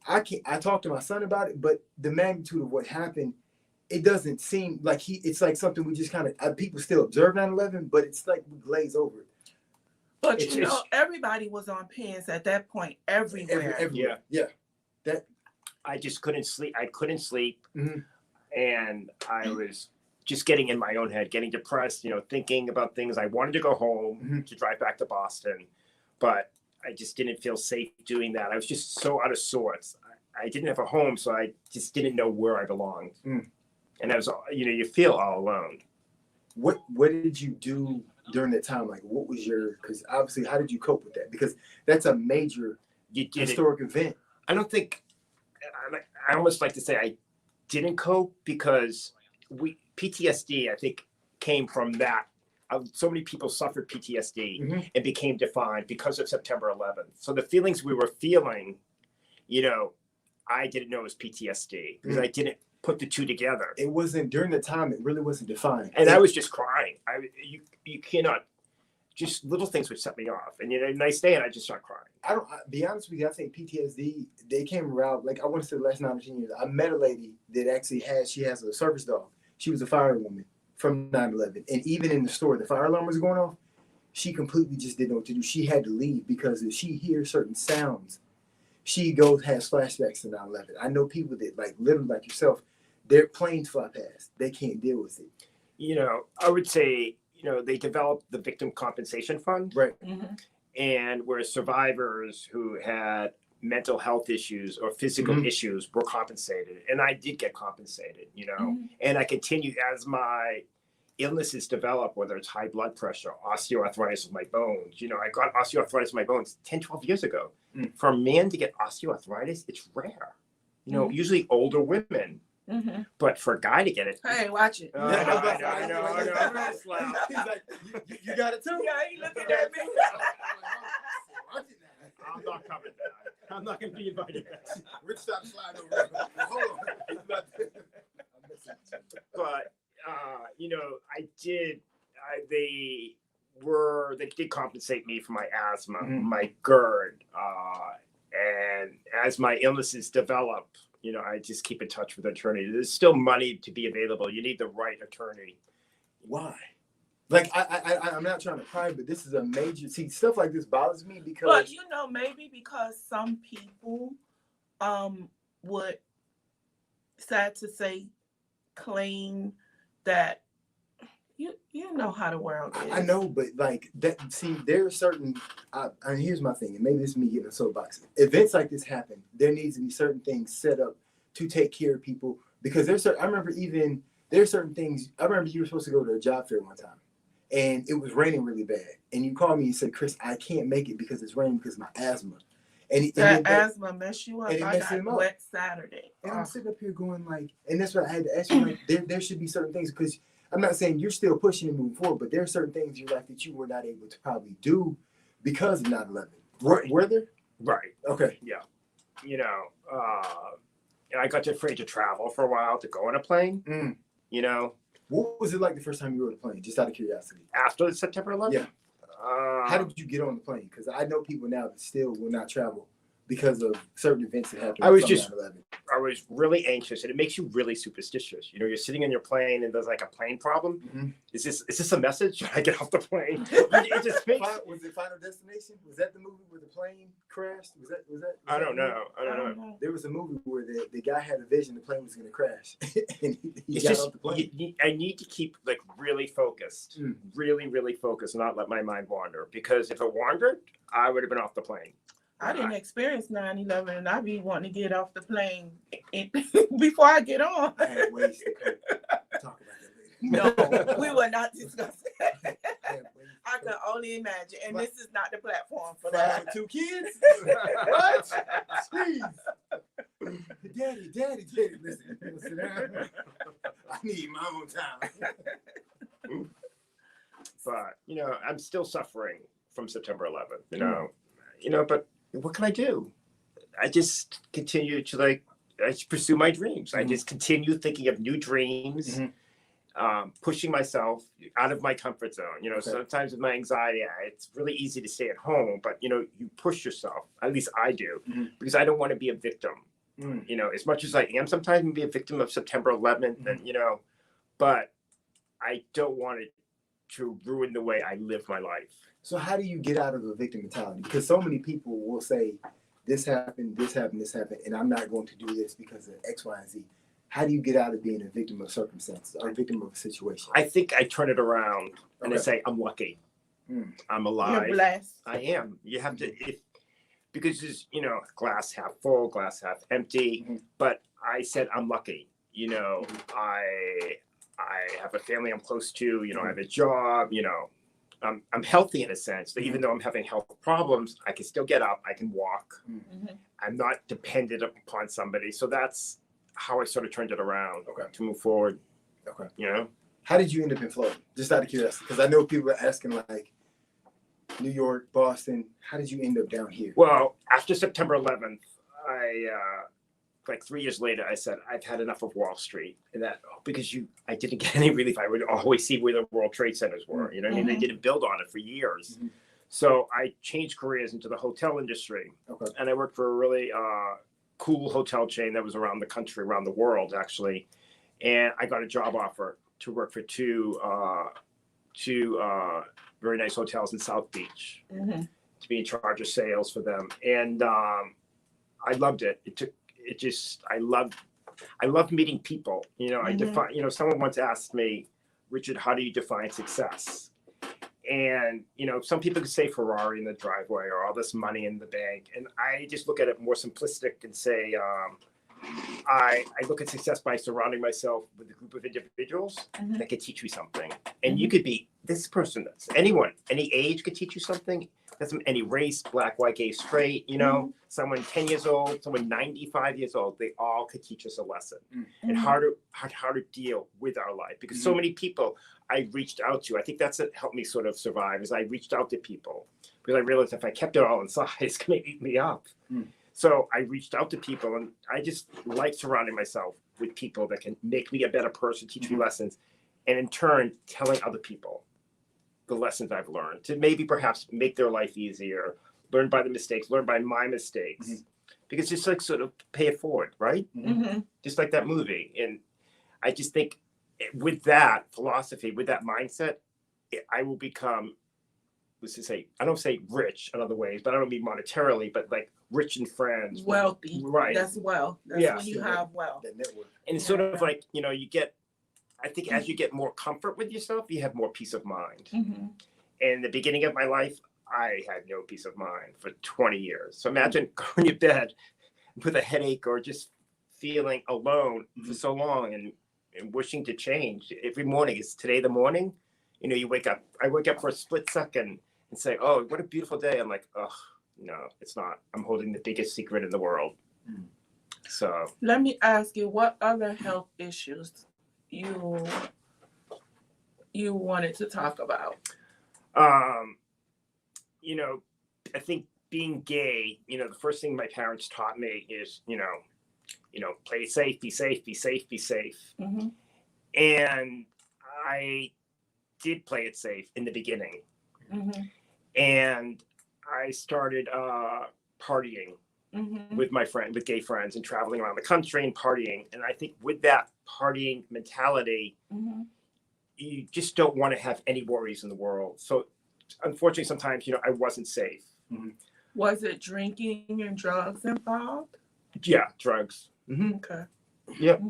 I talked to my son about it, but the magnitude of what happened, it doesn't seem like it's like something we just kind of, people still observe 9/11, but it's like we glaze over it. But everybody was on pins at that point, everywhere. Everywhere. Yeah. That I just couldn't sleep. I couldn't sleep. Mm-hmm. And I was just getting in my own head, getting depressed, thinking about things. I wanted to go home to drive back to Boston, but I just didn't feel safe doing that. I was just so out of sorts. I didn't have a home, so I just didn't know where I belonged. And I was, you feel all alone. What did you do during that time? Like, what was because obviously, how did you cope with that? Because that's a major historic event. I don't think, I almost like to say I didn't cope because PTSD, I think, came from that. So many people suffered PTSD and became defined because of September 11th. So the feelings we were feeling, I didn't know it was PTSD because I didn't put the two together. It wasn't during the time. It really wasn't defined. And I was just crying. You cannot. Just little things would set me off. And a nice day, and I just start crying. Be honest with you, I think PTSD, they came around, like I want to say the last 9 or 10 years. I met a lady that actually she has a service dog. She was a firewoman from 9/11. And even in the store, the fire alarm was going off. She completely just didn't know what to do. She had to leave because if she hears certain sounds, she has flashbacks to 9/11. I know people that, like, literally like yourself, their planes fly past. They can't deal with it. You know, I would say, you know, they developed the Victim Compensation Fund. Right. And where survivors who had mental health issues or physical issues were compensated. And I did get compensated, you know, and I continued as my illnesses develop, whether it's high blood pressure, osteoarthritis of my bones. You know, I got osteoarthritis of my bones 10, 12 years ago. For a man to get osteoarthritis, it's rare. You know, usually older women. But for a guy to get it, hey, watch it. I know. He's like, you got it too? Yeah, he looking at me. I'm not coming back. I'm not going to be invited back. Rich, stop sliding over. Hold on. But you know, they did compensate me for my asthma, my GERD, and as my illnesses develop, you know, I just keep in touch with the attorney. There's still money to be available. You need the right attorney. Why? Like I'm not trying to cry, but this is a major. See, stuff like this bothers me because. But you know, maybe because some people, would, sad to say, claim that you know how the world is. I know, but like that. See, there are certain. And here's my thing, and maybe this is me getting a soapbox. Events like this happen. There needs to be certain things set up to take care of people because there's certain. I remember even there's certain things. I remember you were supposed to go to a job fair one time, and it was raining really bad. And you called me and said, "Chris, I can't make it because it's raining because of my asthma." And asthma mess you up. And I got wet Saturday. And I'm sitting up here going like, and that's what I had to ask you. Like, there should be certain things because. I'm not saying you're still pushing and moving forward, but there are certain things in your life that you were not able to probably do because of 9/11. Were there? Right. Okay. Yeah. You know, and I got afraid to travel for a while to go on a plane. You know. What was it like the first time you were on a plane? Just out of curiosity. After September 11th? Yeah. How did you get on the plane? Because I know people now that still will not travel because of certain events that happened. I was really anxious, and it makes you really superstitious. You know, you're sitting in your plane, and there's like a plane problem. Is this a message? Should I get off the plane? It just makes. Was it Final Destination? Was that the movie where the plane crashed? Was that? I don't know. There was a movie where the guy had a vision the plane was going to crash, and he got off the plane. I need to keep like really focused, really focused, and not let my mind wander. Because if it wandered, I would have been off the plane. I didn't experience 9/11, and I be wanting to get off the plane before I get on. I had ways to talk about that later. No, we will not discuss that. I can only imagine, and this is not the platform for that. 2 kids? What? Jeez. Daddy, listen. Sit down. I need my own time. But you know, I'm still suffering from September 11th. You know, but. What can I do? I just continue to I pursue my dreams. I just continue thinking of new dreams, pushing myself out of my comfort zone. You know, sometimes with my anxiety, it's really easy to stay at home, but you know, you push yourself. At least I do, because I don't want to be a victim. You know, as much as I am sometimes be a victim of September 11th, and you know, but I don't want it to ruin the way I live my life. So how do you get out of a victim mentality? Because so many people will say, this happened, and I'm not going to do this because of X, Y, and Z. How do you get out of being a victim of circumstances or a victim of a situation? I think I turn it around and I say, I'm lucky. I'm alive. You're blessed. I am. You have to, because it's, you know, glass half full, glass half empty. But I said, I'm lucky. You know, I have a family I'm close to, you know, I have a job, you know. I'm healthy in a sense that even though I'm having health problems, I can still get up, I can walk. I'm not dependent upon somebody. So that's how I sort of turned it around to move forward. You know? How did you end up in Florida? Just out of curiosity, because I know people are asking like New York, Boston. How did you end up down here? Well, after September 11th, I like 3 years later, I said, I've had enough of Wall Street. And that, because I didn't get any relief. I would always see where the World Trade Centers were. You know what I mean? They didn't build on it for years. So I changed careers into the hotel industry. And I worked for a really cool hotel chain that was around the country, around the world, actually. And I got a job offer to work for two very nice hotels in South Beach to be in charge of sales for them. And I loved it. I loved I love meeting people. You know, I Mhm. define, you know, someone once asked me, Richard, how do you define success? And, you know, some people could say Ferrari in the driveway or all this money in the bank. And I just look at it more simplistic and say, I look at success by surrounding myself with a group of individuals Mhm. that could teach me something. And you could be this person, that's anyone, any age could teach you something. That's any race, black, white, gay, straight, you know, someone 10 years old, someone 95 years old, they all could teach us a lesson and how to deal with our life. Because so many people I reached out to, I think that's what helped me sort of survive, is I reached out to people because I realized if I kept it all inside, it's going to eat me up. So I reached out to people, and I just like surrounding myself with people that can make me a better person, teach me lessons, and in turn, telling other people the lessons I've learned to maybe perhaps make their life easier, learn by the mistakes, learn by my mistakes. Because just like sort of pay it forward, right? Just like that movie. And I just think with that philosophy, with that mindset, I will become, let's just say, I don't say rich in other ways, but I don't mean monetarily, but like rich in friends. Wealthy. Right. That's wealth. That's when you have wealth. That network. And sort of like, you know, you get, I think as you get more comfort with yourself, you have more peace of mind. And in the beginning of my life, I had no peace of mind for 20 years. So imagine going to bed with a headache or just feeling alone for so long and wishing to change. Every morning, is today the morning? You know, you wake up, I wake up for a split second and say, oh, what a beautiful day. I'm like, oh, no, it's not. I'm holding the biggest secret in the world. So let me ask you, what other health issues you wanted to talk about? You know, I think being gay, you know, the first thing my parents taught me is, you know, play it safe, be safe, be safe, be safe. And I did play it safe in the beginning. And I started partying with my with gay friends and traveling around the country and partying. And I think with that partying mentality, you just don't want to have any worries in the world. So unfortunately, sometimes, you know, I wasn't safe. Was it drinking and drugs involved? Yeah, drugs. Okay. Yep.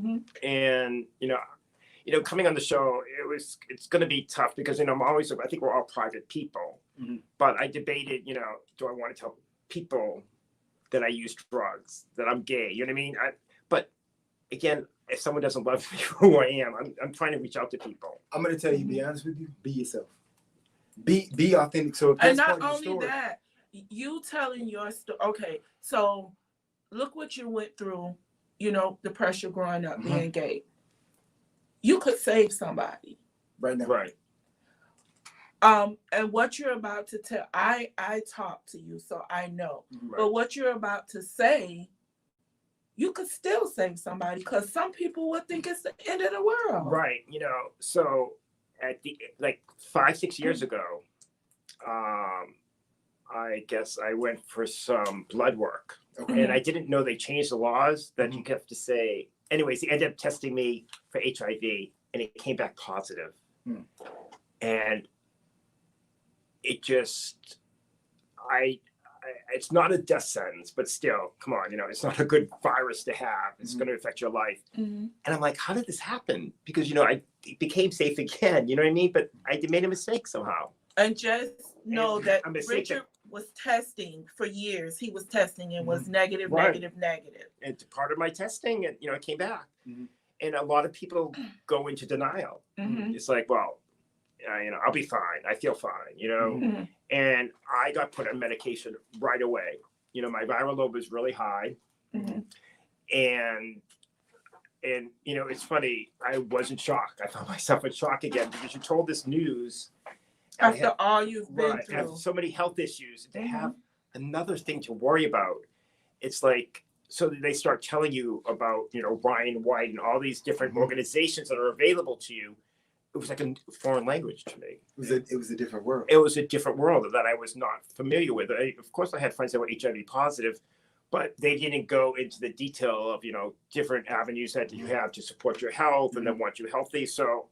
And, you know, coming on the show, it's going to be tough because, you know, I think we're all private people, but I debated, you know, do I want to tell people that I use drugs, that I'm gay? You know what I mean? But again, if someone doesn't love me for who I am, I'm trying to reach out to people. I'm going to tell you, be honest with you, be yourself. Be authentic. So if that's and not part of your only story, that, you telling your story. Okay, so look what you went through. You know, the pressure growing up being gay. You could save somebody right now. Right. And what you're about to tell, I talk to you, so I know. Right. But what you're about to say, you could still save somebody, because some people would think it's the end of the world. Right. You know, so at the 5-6 years ago, I guess I went for some blood work, and I didn't know they changed the laws that you have to say. Anyways, they ended up testing me for HIV, and it came back positive. And it just, it's not a death sentence, but still, come on, you know, it's not a good virus to have. It's going to affect your life. And I'm like, how did this happen? Because, you know, I became safe again, you know what I mean? But I made a mistake somehow. And just know that Richard was testing for years. He was testing and was negative, negative. And part of my testing, and, you know, it came back. And a lot of people go into denial. It's like, well, you know, I'll be fine. I feel fine, you know. And I got put on medication right away. You know, my viral load was really high. And you know, it's funny, I was in shock. I found myself in shock again because you told this news. After all you've been through. Have so many health issues. To have another thing to worry about. It's like, so they start telling you about, you know, Ryan White and all these different organizations that are available to you. It was like a foreign language to me. It was a different world. It was a different world that I was not familiar with. Of course, I had friends that were HIV positive, but they didn't go into the detail of, you know, different avenues that you have to support your health and then want you healthy. So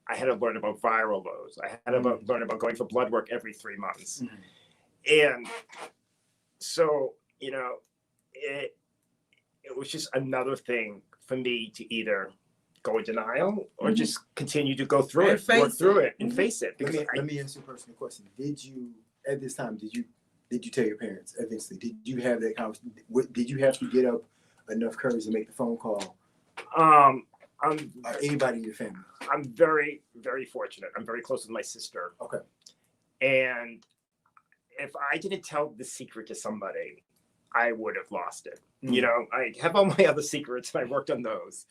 I had to learn about viral loads. I had to learn about going for blood work every 3 months. And so, you know, it was just another thing for me to either go in denial or just continue to go through And it, work face through it. it, and face it. Let Because me ask you a personal question. Did you, at this time, did you tell your parents eventually? Did you have that conversation? Did you have to get up enough courage to make the phone call? or Anybody in your family? I'm very, very fortunate. I'm very close with my sister. Okay. And if I didn't tell the secret to somebody, I would have lost it. You know, I have all my other secrets and I worked on those.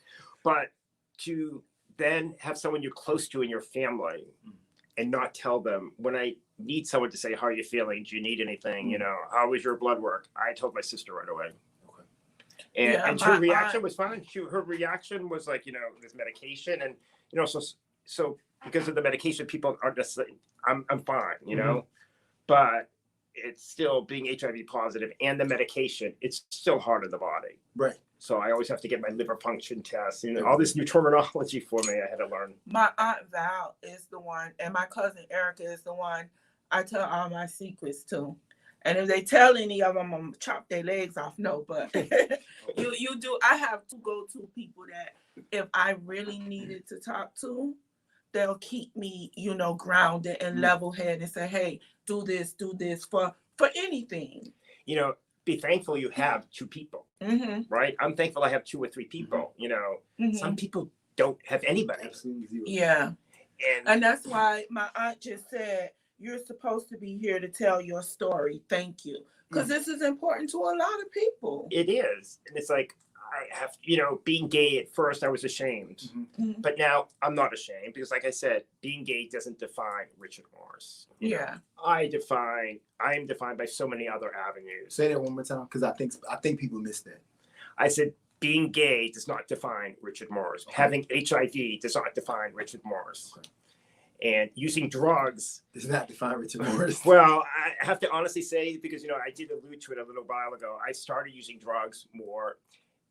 But to then have someone you're close to in your family and not tell them, when I need someone to say, how are you feeling? Do you need anything? You know, how was your blood work? I told my sister right away. And, Yeah, and her reaction was fine. Her reaction was like, you know, there's medication, and you know, so because of the medication, people aren't necessarily, I'm fine, you know, but it's still being HIV positive and the medication, it's still hard on the body. Right. So I always have to get my liver function test, you know, all this new terminology for me. I had to learn. My Aunt Val is the one, and my cousin Erica is the one I tell all my secrets to. And if they tell any of them, I'm gonna chop their legs off. No, but you do. I have two go-to people that if I really needed to talk to, they'll keep me, you know, grounded and level-headed and say, hey, do this for anything. You know, be thankful you have two people, right? I'm thankful I have 2 or 3 people, you know. Some people don't have anybody. Absolutely zero. Yeah. And that's why my aunt just said, you're supposed to be here to tell your story. Thank you. Because this is important to a lot of people. It is. And it's like, I have, you know, being gay at first, I was ashamed. But now I'm not ashamed because, like I said, being gay doesn't define Richard Morris. Yeah. I am defined by so many other avenues. Say that one more time, because I think people miss that. I said, being gay does not define Richard Morris. Having HIV does not define Richard Morris. And using drugs does not define Richard Morris. Well, I have to honestly say, because, you know, I did allude to it a little while ago, I started using drugs more.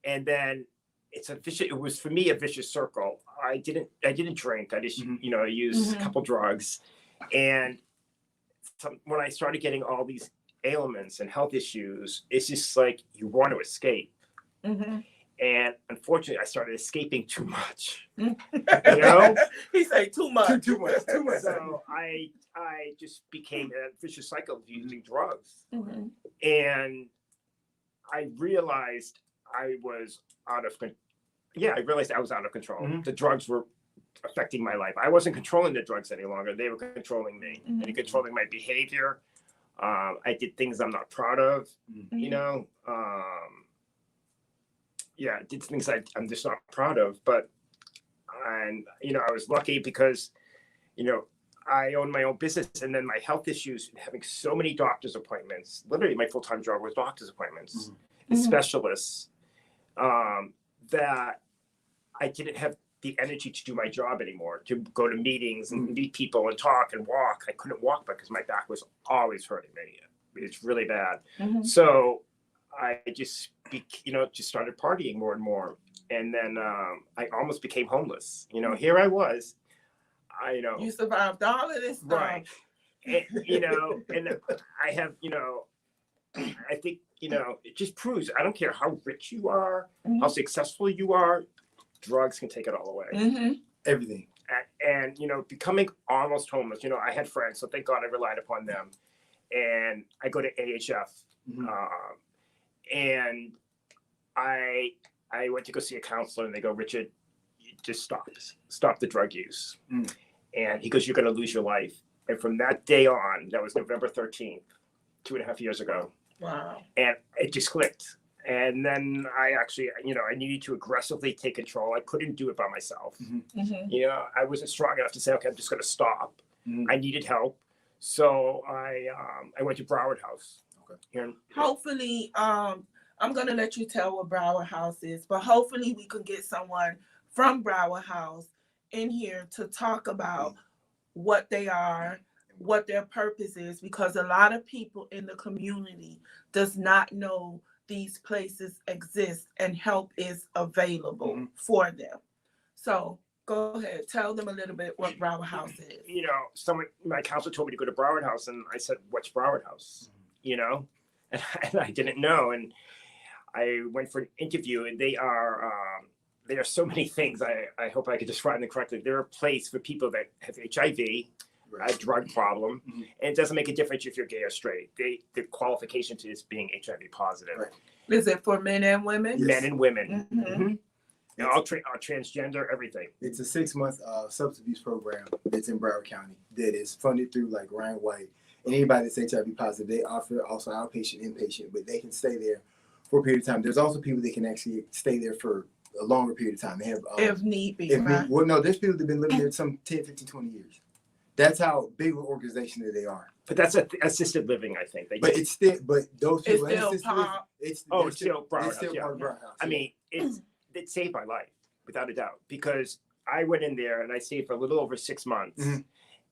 And then it was for me a vicious circle. I didn't drink. I just, you know, I used a couple drugs. And when I started getting all these ailments and health issues, it's just like you want to escape. And unfortunately, I started escaping too much. You know, he said too much. Too much. So I just became a vicious cycle of using drugs, and I realized I was out of control. Yeah, I realized I was out of control. The drugs were affecting my life. I wasn't controlling the drugs any longer. They were controlling me and controlling my behavior. I did things I'm not proud of. You know. Yeah, I did things I'm just not proud of, and you know, I was lucky because, you know, I own my own business, and then my health issues, having so many doctor's appointments, literally my full-time job was doctor's appointments and specialists, that I didn't have the energy to do my job anymore, to go to meetings and meet people and talk and walk. I couldn't walk because my back was always hurting me. It's really bad. So I just, just started partying more and more. And then I almost became homeless. You know, here I was. You survived all of this stuff. Right. And, you know, and I have, you know, I think, you know, it just proves, I don't care how rich you are, how successful you are, drugs can take it all away. Everything. And, you know, becoming almost homeless, you know, I had friends, so thank God I relied upon them. And I go to AHF. And I went to go see a counselor, and they go, Richard, just stop the drug use. And he goes, you're going to lose your life. And from that day on, that was November 13th, 2.5 years ago. Wow. And it just clicked. And then I actually, you know, I needed to aggressively take control. I couldn't do it by myself. You know, I wasn't strong enough to say, okay, I'm just going to stop. I needed help. So I went to Broward House. Hopefully, I'm going to let you tell what Broward House is, but hopefully we can get someone from Broward House in here to talk about what they are, what their purpose is, because a lot of people in the community does not know these places exist and help is available for them. So go ahead, tell them a little bit what Broward House is. You know, my counselor told me to go to Broward House, and I said, what's Broward House? You know, and I didn't know. And I went for an interview, and they are so many things. I hope I could describe them correctly. They're a place for people that have HIV, a drug problem, and it doesn't make a difference if you're gay or straight. The qualification to is being HIV positive. Right. Is it for men and women? Yes. Men and women. Mm-hmm. All transgender, everything. It's a 6-month substance abuse program that's in Broward County that is funded through like Ryan White. And anybody that's HIV positive, they offer also outpatient, inpatient, but they can stay there for a period of time. There's also people that can actually stay there for a longer period of time. They have if need be. Right? well, no, there's people that have been living there some 10, 15, 20 years. That's how big of an organization that they are. But that's assisted living, I think. But it's still, but those people, it's still it's still Broward House, still part of Broward House. I mean, it saved my life without a doubt, because I went in there and I stayed for a little over 6 months.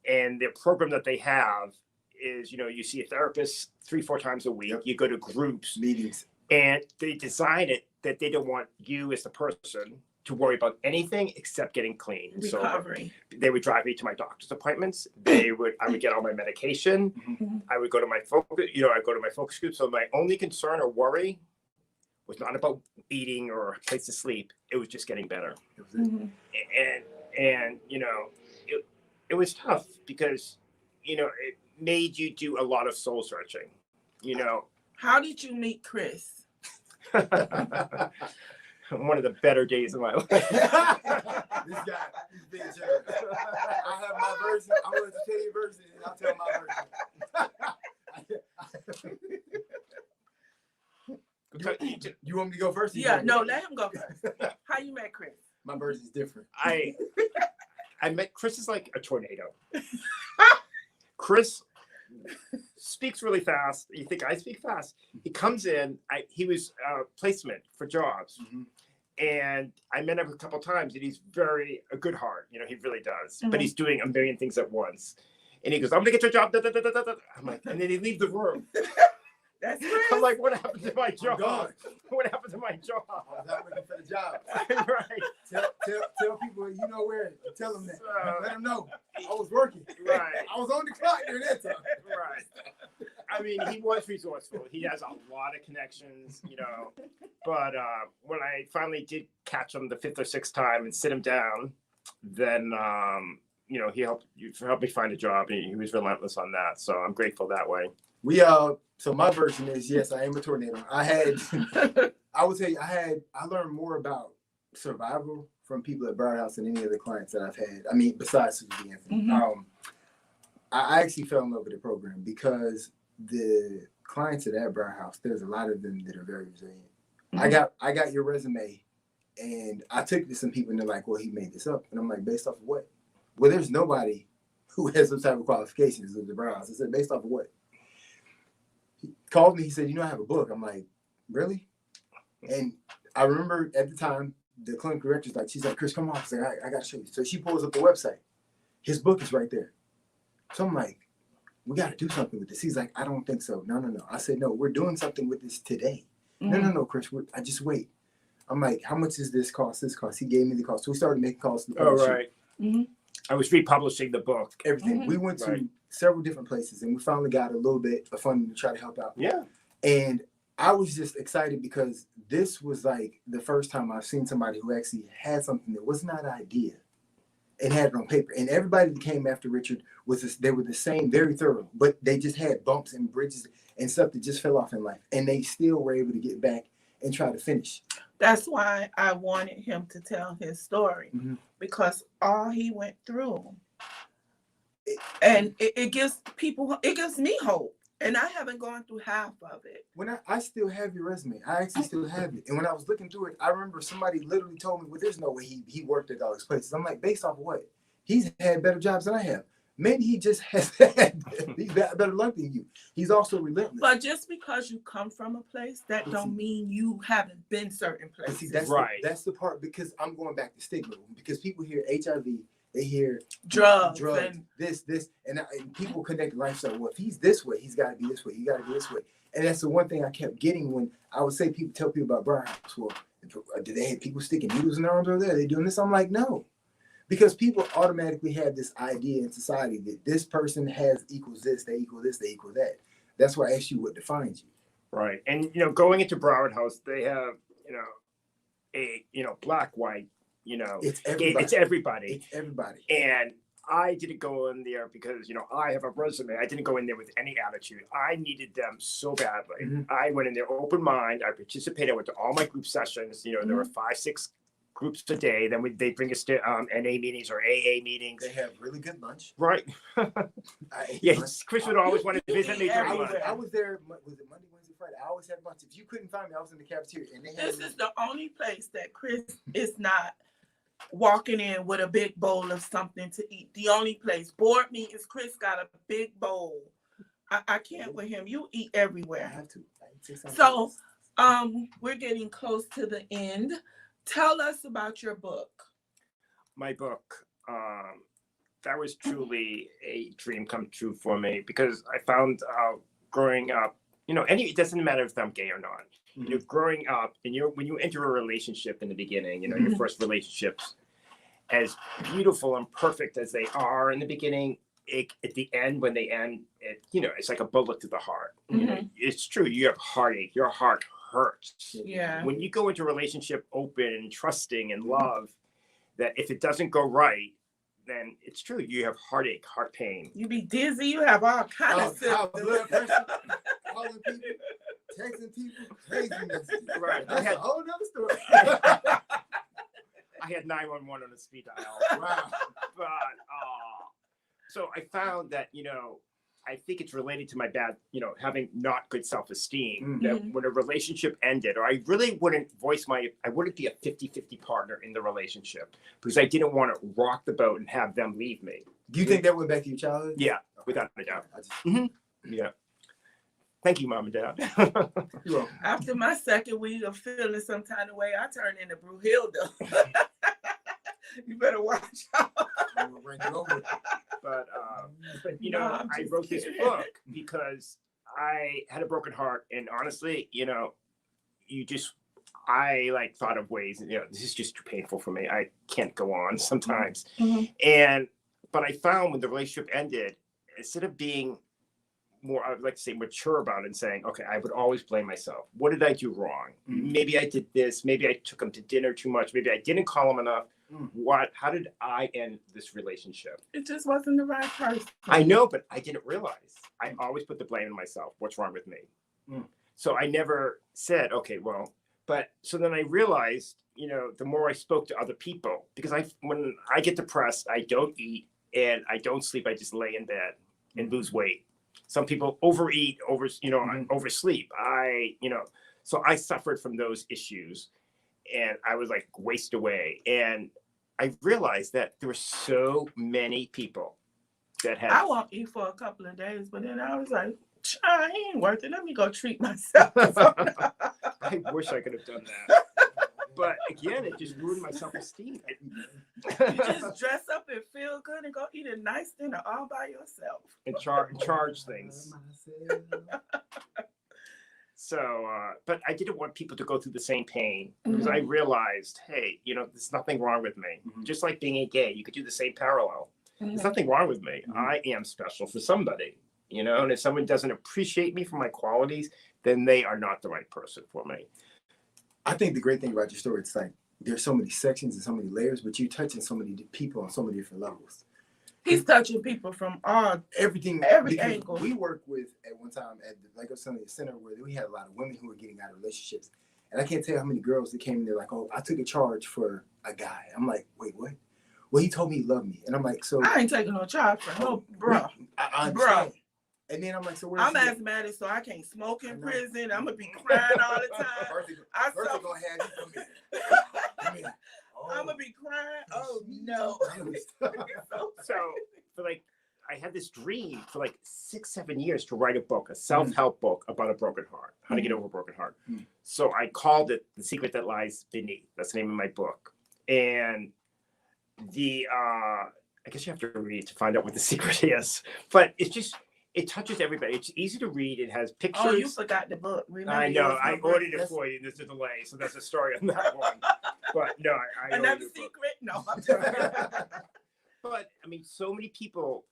And the program that they have is, you see a therapist 3-4 times a week. You go to groups, meetings, and they design it that they don't want you as the person to worry about anything except getting clean. Recovery. So they would drive me to my doctor's appointments. I would get all my medication. I would go to my focus, I go to my focus group. So my only concern or worry was not about eating or a place to sleep. It was just getting better. And it was tough because, it made you do a lot of soul searching, How did you meet Chris? One of the better days of my life. This guy, he's being generous. I have my version. I'm going to tell you your version, and I'll tell my version. You want me to go first? Yeah, no, let him go first. How you met Chris? My version is different. I met Chris is like a tornado. Chris speaks really fast. You think I speak fast? He comes in. He was placement for jobs, and I met him a couple times. And he's a good heart. He really does. But he's doing a million things at once. And he goes, "I'm gonna get your job." Da, da, da, da, da. I'm like, and then he leaves the room. That's Chris. I'm like, what happened to my job? God. What happened to my job? I was out looking for the job. Right. Tell people where. Tell them that. Let them know. I was working. Right. I was on the clock during that time. Right. I mean, he was resourceful. He has a lot of connections, But when I finally did catch him the 5th or 6th time and sit him down, then he helped me find a job. And he was relentless on that. So I'm grateful that way. So my version is, yes, I am a tornado. I would say I learned more about survival from people at Barrett House than any of the clients that I've had. I mean, besides Susan Anthony. I actually fell in love with the program because the clients at Barrett House, there's a lot of them that are very resilient. I got your resume, and I took it to some people, and they're like, well, he made this up. And I'm like, based off of what? Well, there's nobody who has some type of qualifications at the Barrett House. I said, based off of what? He called me. He said, I have a book. I'm like, really? And I remember at the time, the clinical director's like, she's like, Chris, come on. I said, I got to show you. So she pulls up the website. His book is right there. So I'm like, we got to do something with this. He's like, I don't think so. No. I said, no, we're doing something with this today. No, Chris, I just wait. I'm like, how much does this cost? He gave me the cost. So we started making calls to the publisher. I was republishing the book. Everything. We went to several different places, and we finally got a little bit of funding to try to help out. Yeah. And I was just excited because this was like the first time I've seen somebody who actually had something that was not an idea and had it on paper. And everybody that came after Richard they were the same, very thorough, but they just had bumps and bridges and stuff that just fell off in life. And they still were able to get back and try to finish. That's why I wanted him to tell his story, because all he went through, and it gives me hope. And I haven't gone through half of it. When I still have your resume. I actually still have it. And when I was looking through it, I remember somebody literally told me, well, there's no way he worked at all these places. I'm like, based off of what? He's had better jobs than I have. Maybe he just has had better luck than you. He's also relentless. But just because you come from a place, that don't mean you haven't been certain places. See, that's the part, because I'm going back to stigma. Because people hear HIV, they hear drugs and this, and people connect lifestyle. Well, if he's this way, he's got to be this way. You got to be this way. And that's the one thing I kept getting when I would say tell people about Barrett House. Well, do they have people sticking needles in their arms over there? Are they doing this? I'm like, no. Because people automatically have this idea in society that this person equals this, they equal this, they equal that. That's why I asked you what defines you. Right. And, going into Broward House, they have, black, white, It's everybody. it's everybody. It's everybody. And I didn't go in there because, I have a resume. I didn't go in there with any attitude. I needed them so badly. Mm-hmm. I went in there open mind. I participated. I went to all my group sessions. There were Mm-hmm. 5-6 groups a day. Then they bring us to NA meetings or AA meetings. They have really good lunch. Right. Chris would always want to visit me during lunch. I was there, was it Monday, Wednesday, Friday? I always had lunch. If you couldn't find me, I was in the cafeteria. And they had This is the only place that Chris is not walking in with a big bowl of something to eat. The only place. Board meetings, Chris got a big bowl. I can't with him. You eat I everywhere. have to. So, we're getting close to the end. Tell us about your book. My book, that was truly a dream come true for me because I found growing up, it doesn't matter if I'm gay or not. Mm-hmm. Growing up, and when you enter a relationship in the beginning, Mm-hmm. your first relationships, as beautiful and perfect as they are in the beginning, at the end, when they end, it's like a bullet to the heart. Mm-hmm. It's true. You have heartache. Your heart hurts. Yeah. When you go into a relationship open and trusting and love, that if it doesn't go right, then it's true. You have heartache, heart pain. You be dizzy. You have all kinds of blood pressure, calling people, texting people, craziness. Right. That's a whole nother story. I had 911 on the speed dial. Wow. But so I found that, I think it's related to my bad, having not good self-esteem, that when a relationship ended, or I really wouldn't I wouldn't be a 50-50 partner in the relationship because I didn't want to rock the boat and have them leave me. Do you think that went back to your childhood? Yeah, without a doubt. Yeah. Thank you, Mom and Dad. You're welcome. After my second week of feeling some kind of way, I turned into Brunhilde. You better watch out. But No, I'm I just wrote this kidding. book because I had a broken heart, and honestly, I thought of ways, this is just too painful for me. I can't go on sometimes. Mhm. But I found when the relationship ended, instead of being more, I would like to say mature about it and saying, okay, I would always blame myself. What did I do wrong? Maybe I did this. Maybe I took him to dinner too much. Maybe I didn't call him enough. How did I end this relationship? It just wasn't the right person. I know, but I didn't realize. I always put the blame on myself. What's wrong with me? So I never said, okay, well, so then I realized, the more I spoke to other people, because when I get depressed, I don't eat and I don't sleep. I just lay in bed and lose weight. Some people overeat, oversleep. So I suffered from those issues and I was like waste away. And I realized that there were so many people that had. I won't eat for a couple of days, but then I was like, he ain't worth it. Let me go treat myself. I wish I could have done that. But again, it just ruined my self-esteem. You just dress up and feel good and go eat a nice dinner all by yourself. And charge things. So, but I didn't want people to go through the same pain because I realized, hey, there's nothing wrong with me. Just like being a gay, you could do the same parallel. There's nothing wrong with me. I am special for somebody, and if someone doesn't appreciate me for my qualities, then they are not the right person for me. I think the great thing about your story, it's like there's so many sections and so many layers, but you're touching so many people on so many different levels. He's touching people from every angle. We worked with at one time at the Lake Sunday Center where we had a lot of women who were getting out of relationships. And I can't tell you how many girls that came in there like, oh, I took a charge for a guy. I'm like, wait, what? Well, he told me he loved me. And I'm like, so. I ain't taking no charge for no, bro. I understand. And then I'm like, so where's I'm asthmatic, so I can't smoke in prison. I'm going to be crying all the time. Bertha gonna have you come in. I'm going to be crying. Oh, no. So for I had this dream for 6-7 years to write a book, a self-help book about a broken heart, how to get over a broken heart. So I called it The Secret That Lies Beneath. That's the name of my book. And I guess you have to read to find out what the secret is, but it touches everybody. It's easy to read. It has pictures. Oh, you forgot the book. Remember, I know. I ordered it for you. There's a delay, so that's a story on that one. But no, I another secret? No. But I mean, so many people.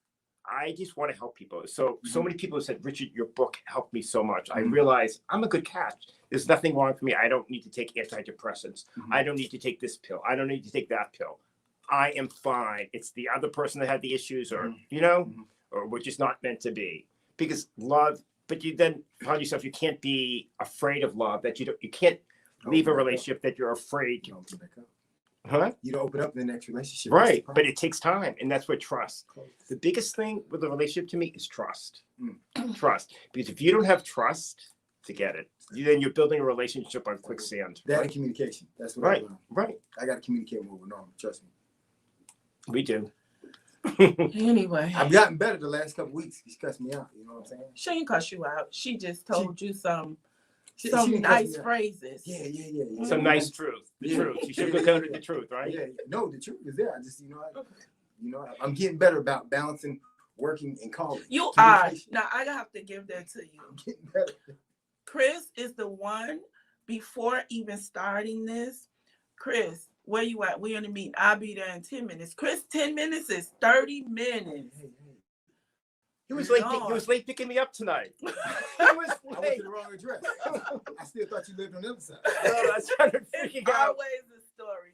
I just want to help people. So many people have said, Richard, your book helped me so much. I Mhm. realize I'm a good catch. There's nothing wrong with me. I don't need to take antidepressants. Mhm. I don't need to take this pill. I don't need to take that pill. I am fine. It's the other person that had the issues, or or which is not meant to be. Because love, but you then find yourself, you can't be afraid of love, that you can't leave a relationship that you're afraid to. Huh? You don't open up the next relationship. Right, but it takes time, and that's where trust. The biggest thing with a relationship to me is trust. Trust, because if you don't have trust, forget it. Then you're building a relationship on quicksand. That and communication. That's what I learned. Right. I got to communicate more with Norma. Trust me. We do. Anyway, I've gotten better the last couple weeks. She's cussed me out. You know what I'm saying? she didn't cuss you out. She just told you some She didn't cuss nice me out. phrases. Yeah. Some nice truth. The truth. You should go with the truth, right? Yeah. No, the truth is there. I just, I'm getting better about balancing working and calling. You are. Communication. Now, I have to give that to you. I'm getting better. Chris is the one, before even starting this. Chris, where you at? We in the meeting. I'll be there in 10 minutes. Chris, 10 minutes is 30 minutes. Hey. He was late. He was late picking me up tonight. He was I went late. to the wrong address. I still thought you lived on the other side. That's trying to It's figure out. always a story.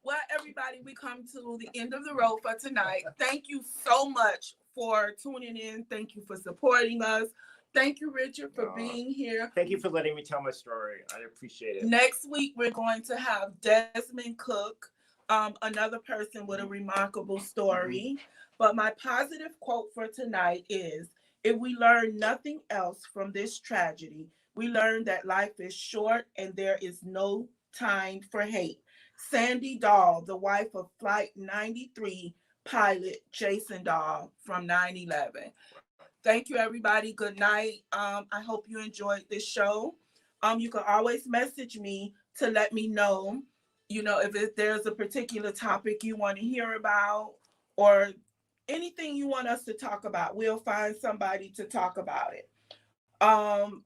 Well, everybody, we come to the end of the road for tonight. Thank you so much for tuning in. Thank you for supporting us. Thank you, Richard, for being here. Thank you for letting me tell my story. I appreciate it. Next week, we're going to have Desmond Cook, another person with a remarkable story. But my positive quote for tonight is, if we learn nothing else from this tragedy, we learn that life is short and there is no time for hate. Sandy Dahl, the wife of Flight 93 pilot Jason Dahl from 9/11. Thank you, everybody. Good night. I hope you enjoyed this show. You can always message me to let me know, if there's a particular topic you want to hear about or anything you want us to talk about. We'll find somebody to talk about it.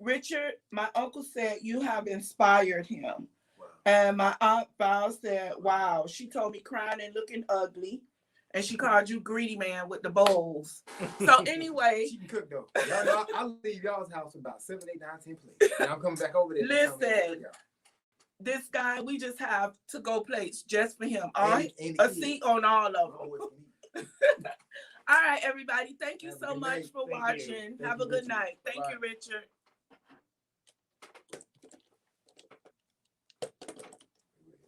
Richard, my uncle said you have inspired him. Wow. And my aunt Val said, wow, she told me crying and looking ugly. And she called you greedy man with the bowls. So anyway. She can cook though. Y'all know, I'll leave y'all's house with about 7, 8, 9, 10 plates. And I'm coming back over there. Listen, this guy, we just have to-go plates just for him. All right? And A seat on all of them. Always. All right, everybody. Thank you Have a so good much night. for Thank you. watching. Thank Have you, a good Richard. night. Thank Bye-bye. you, Richard.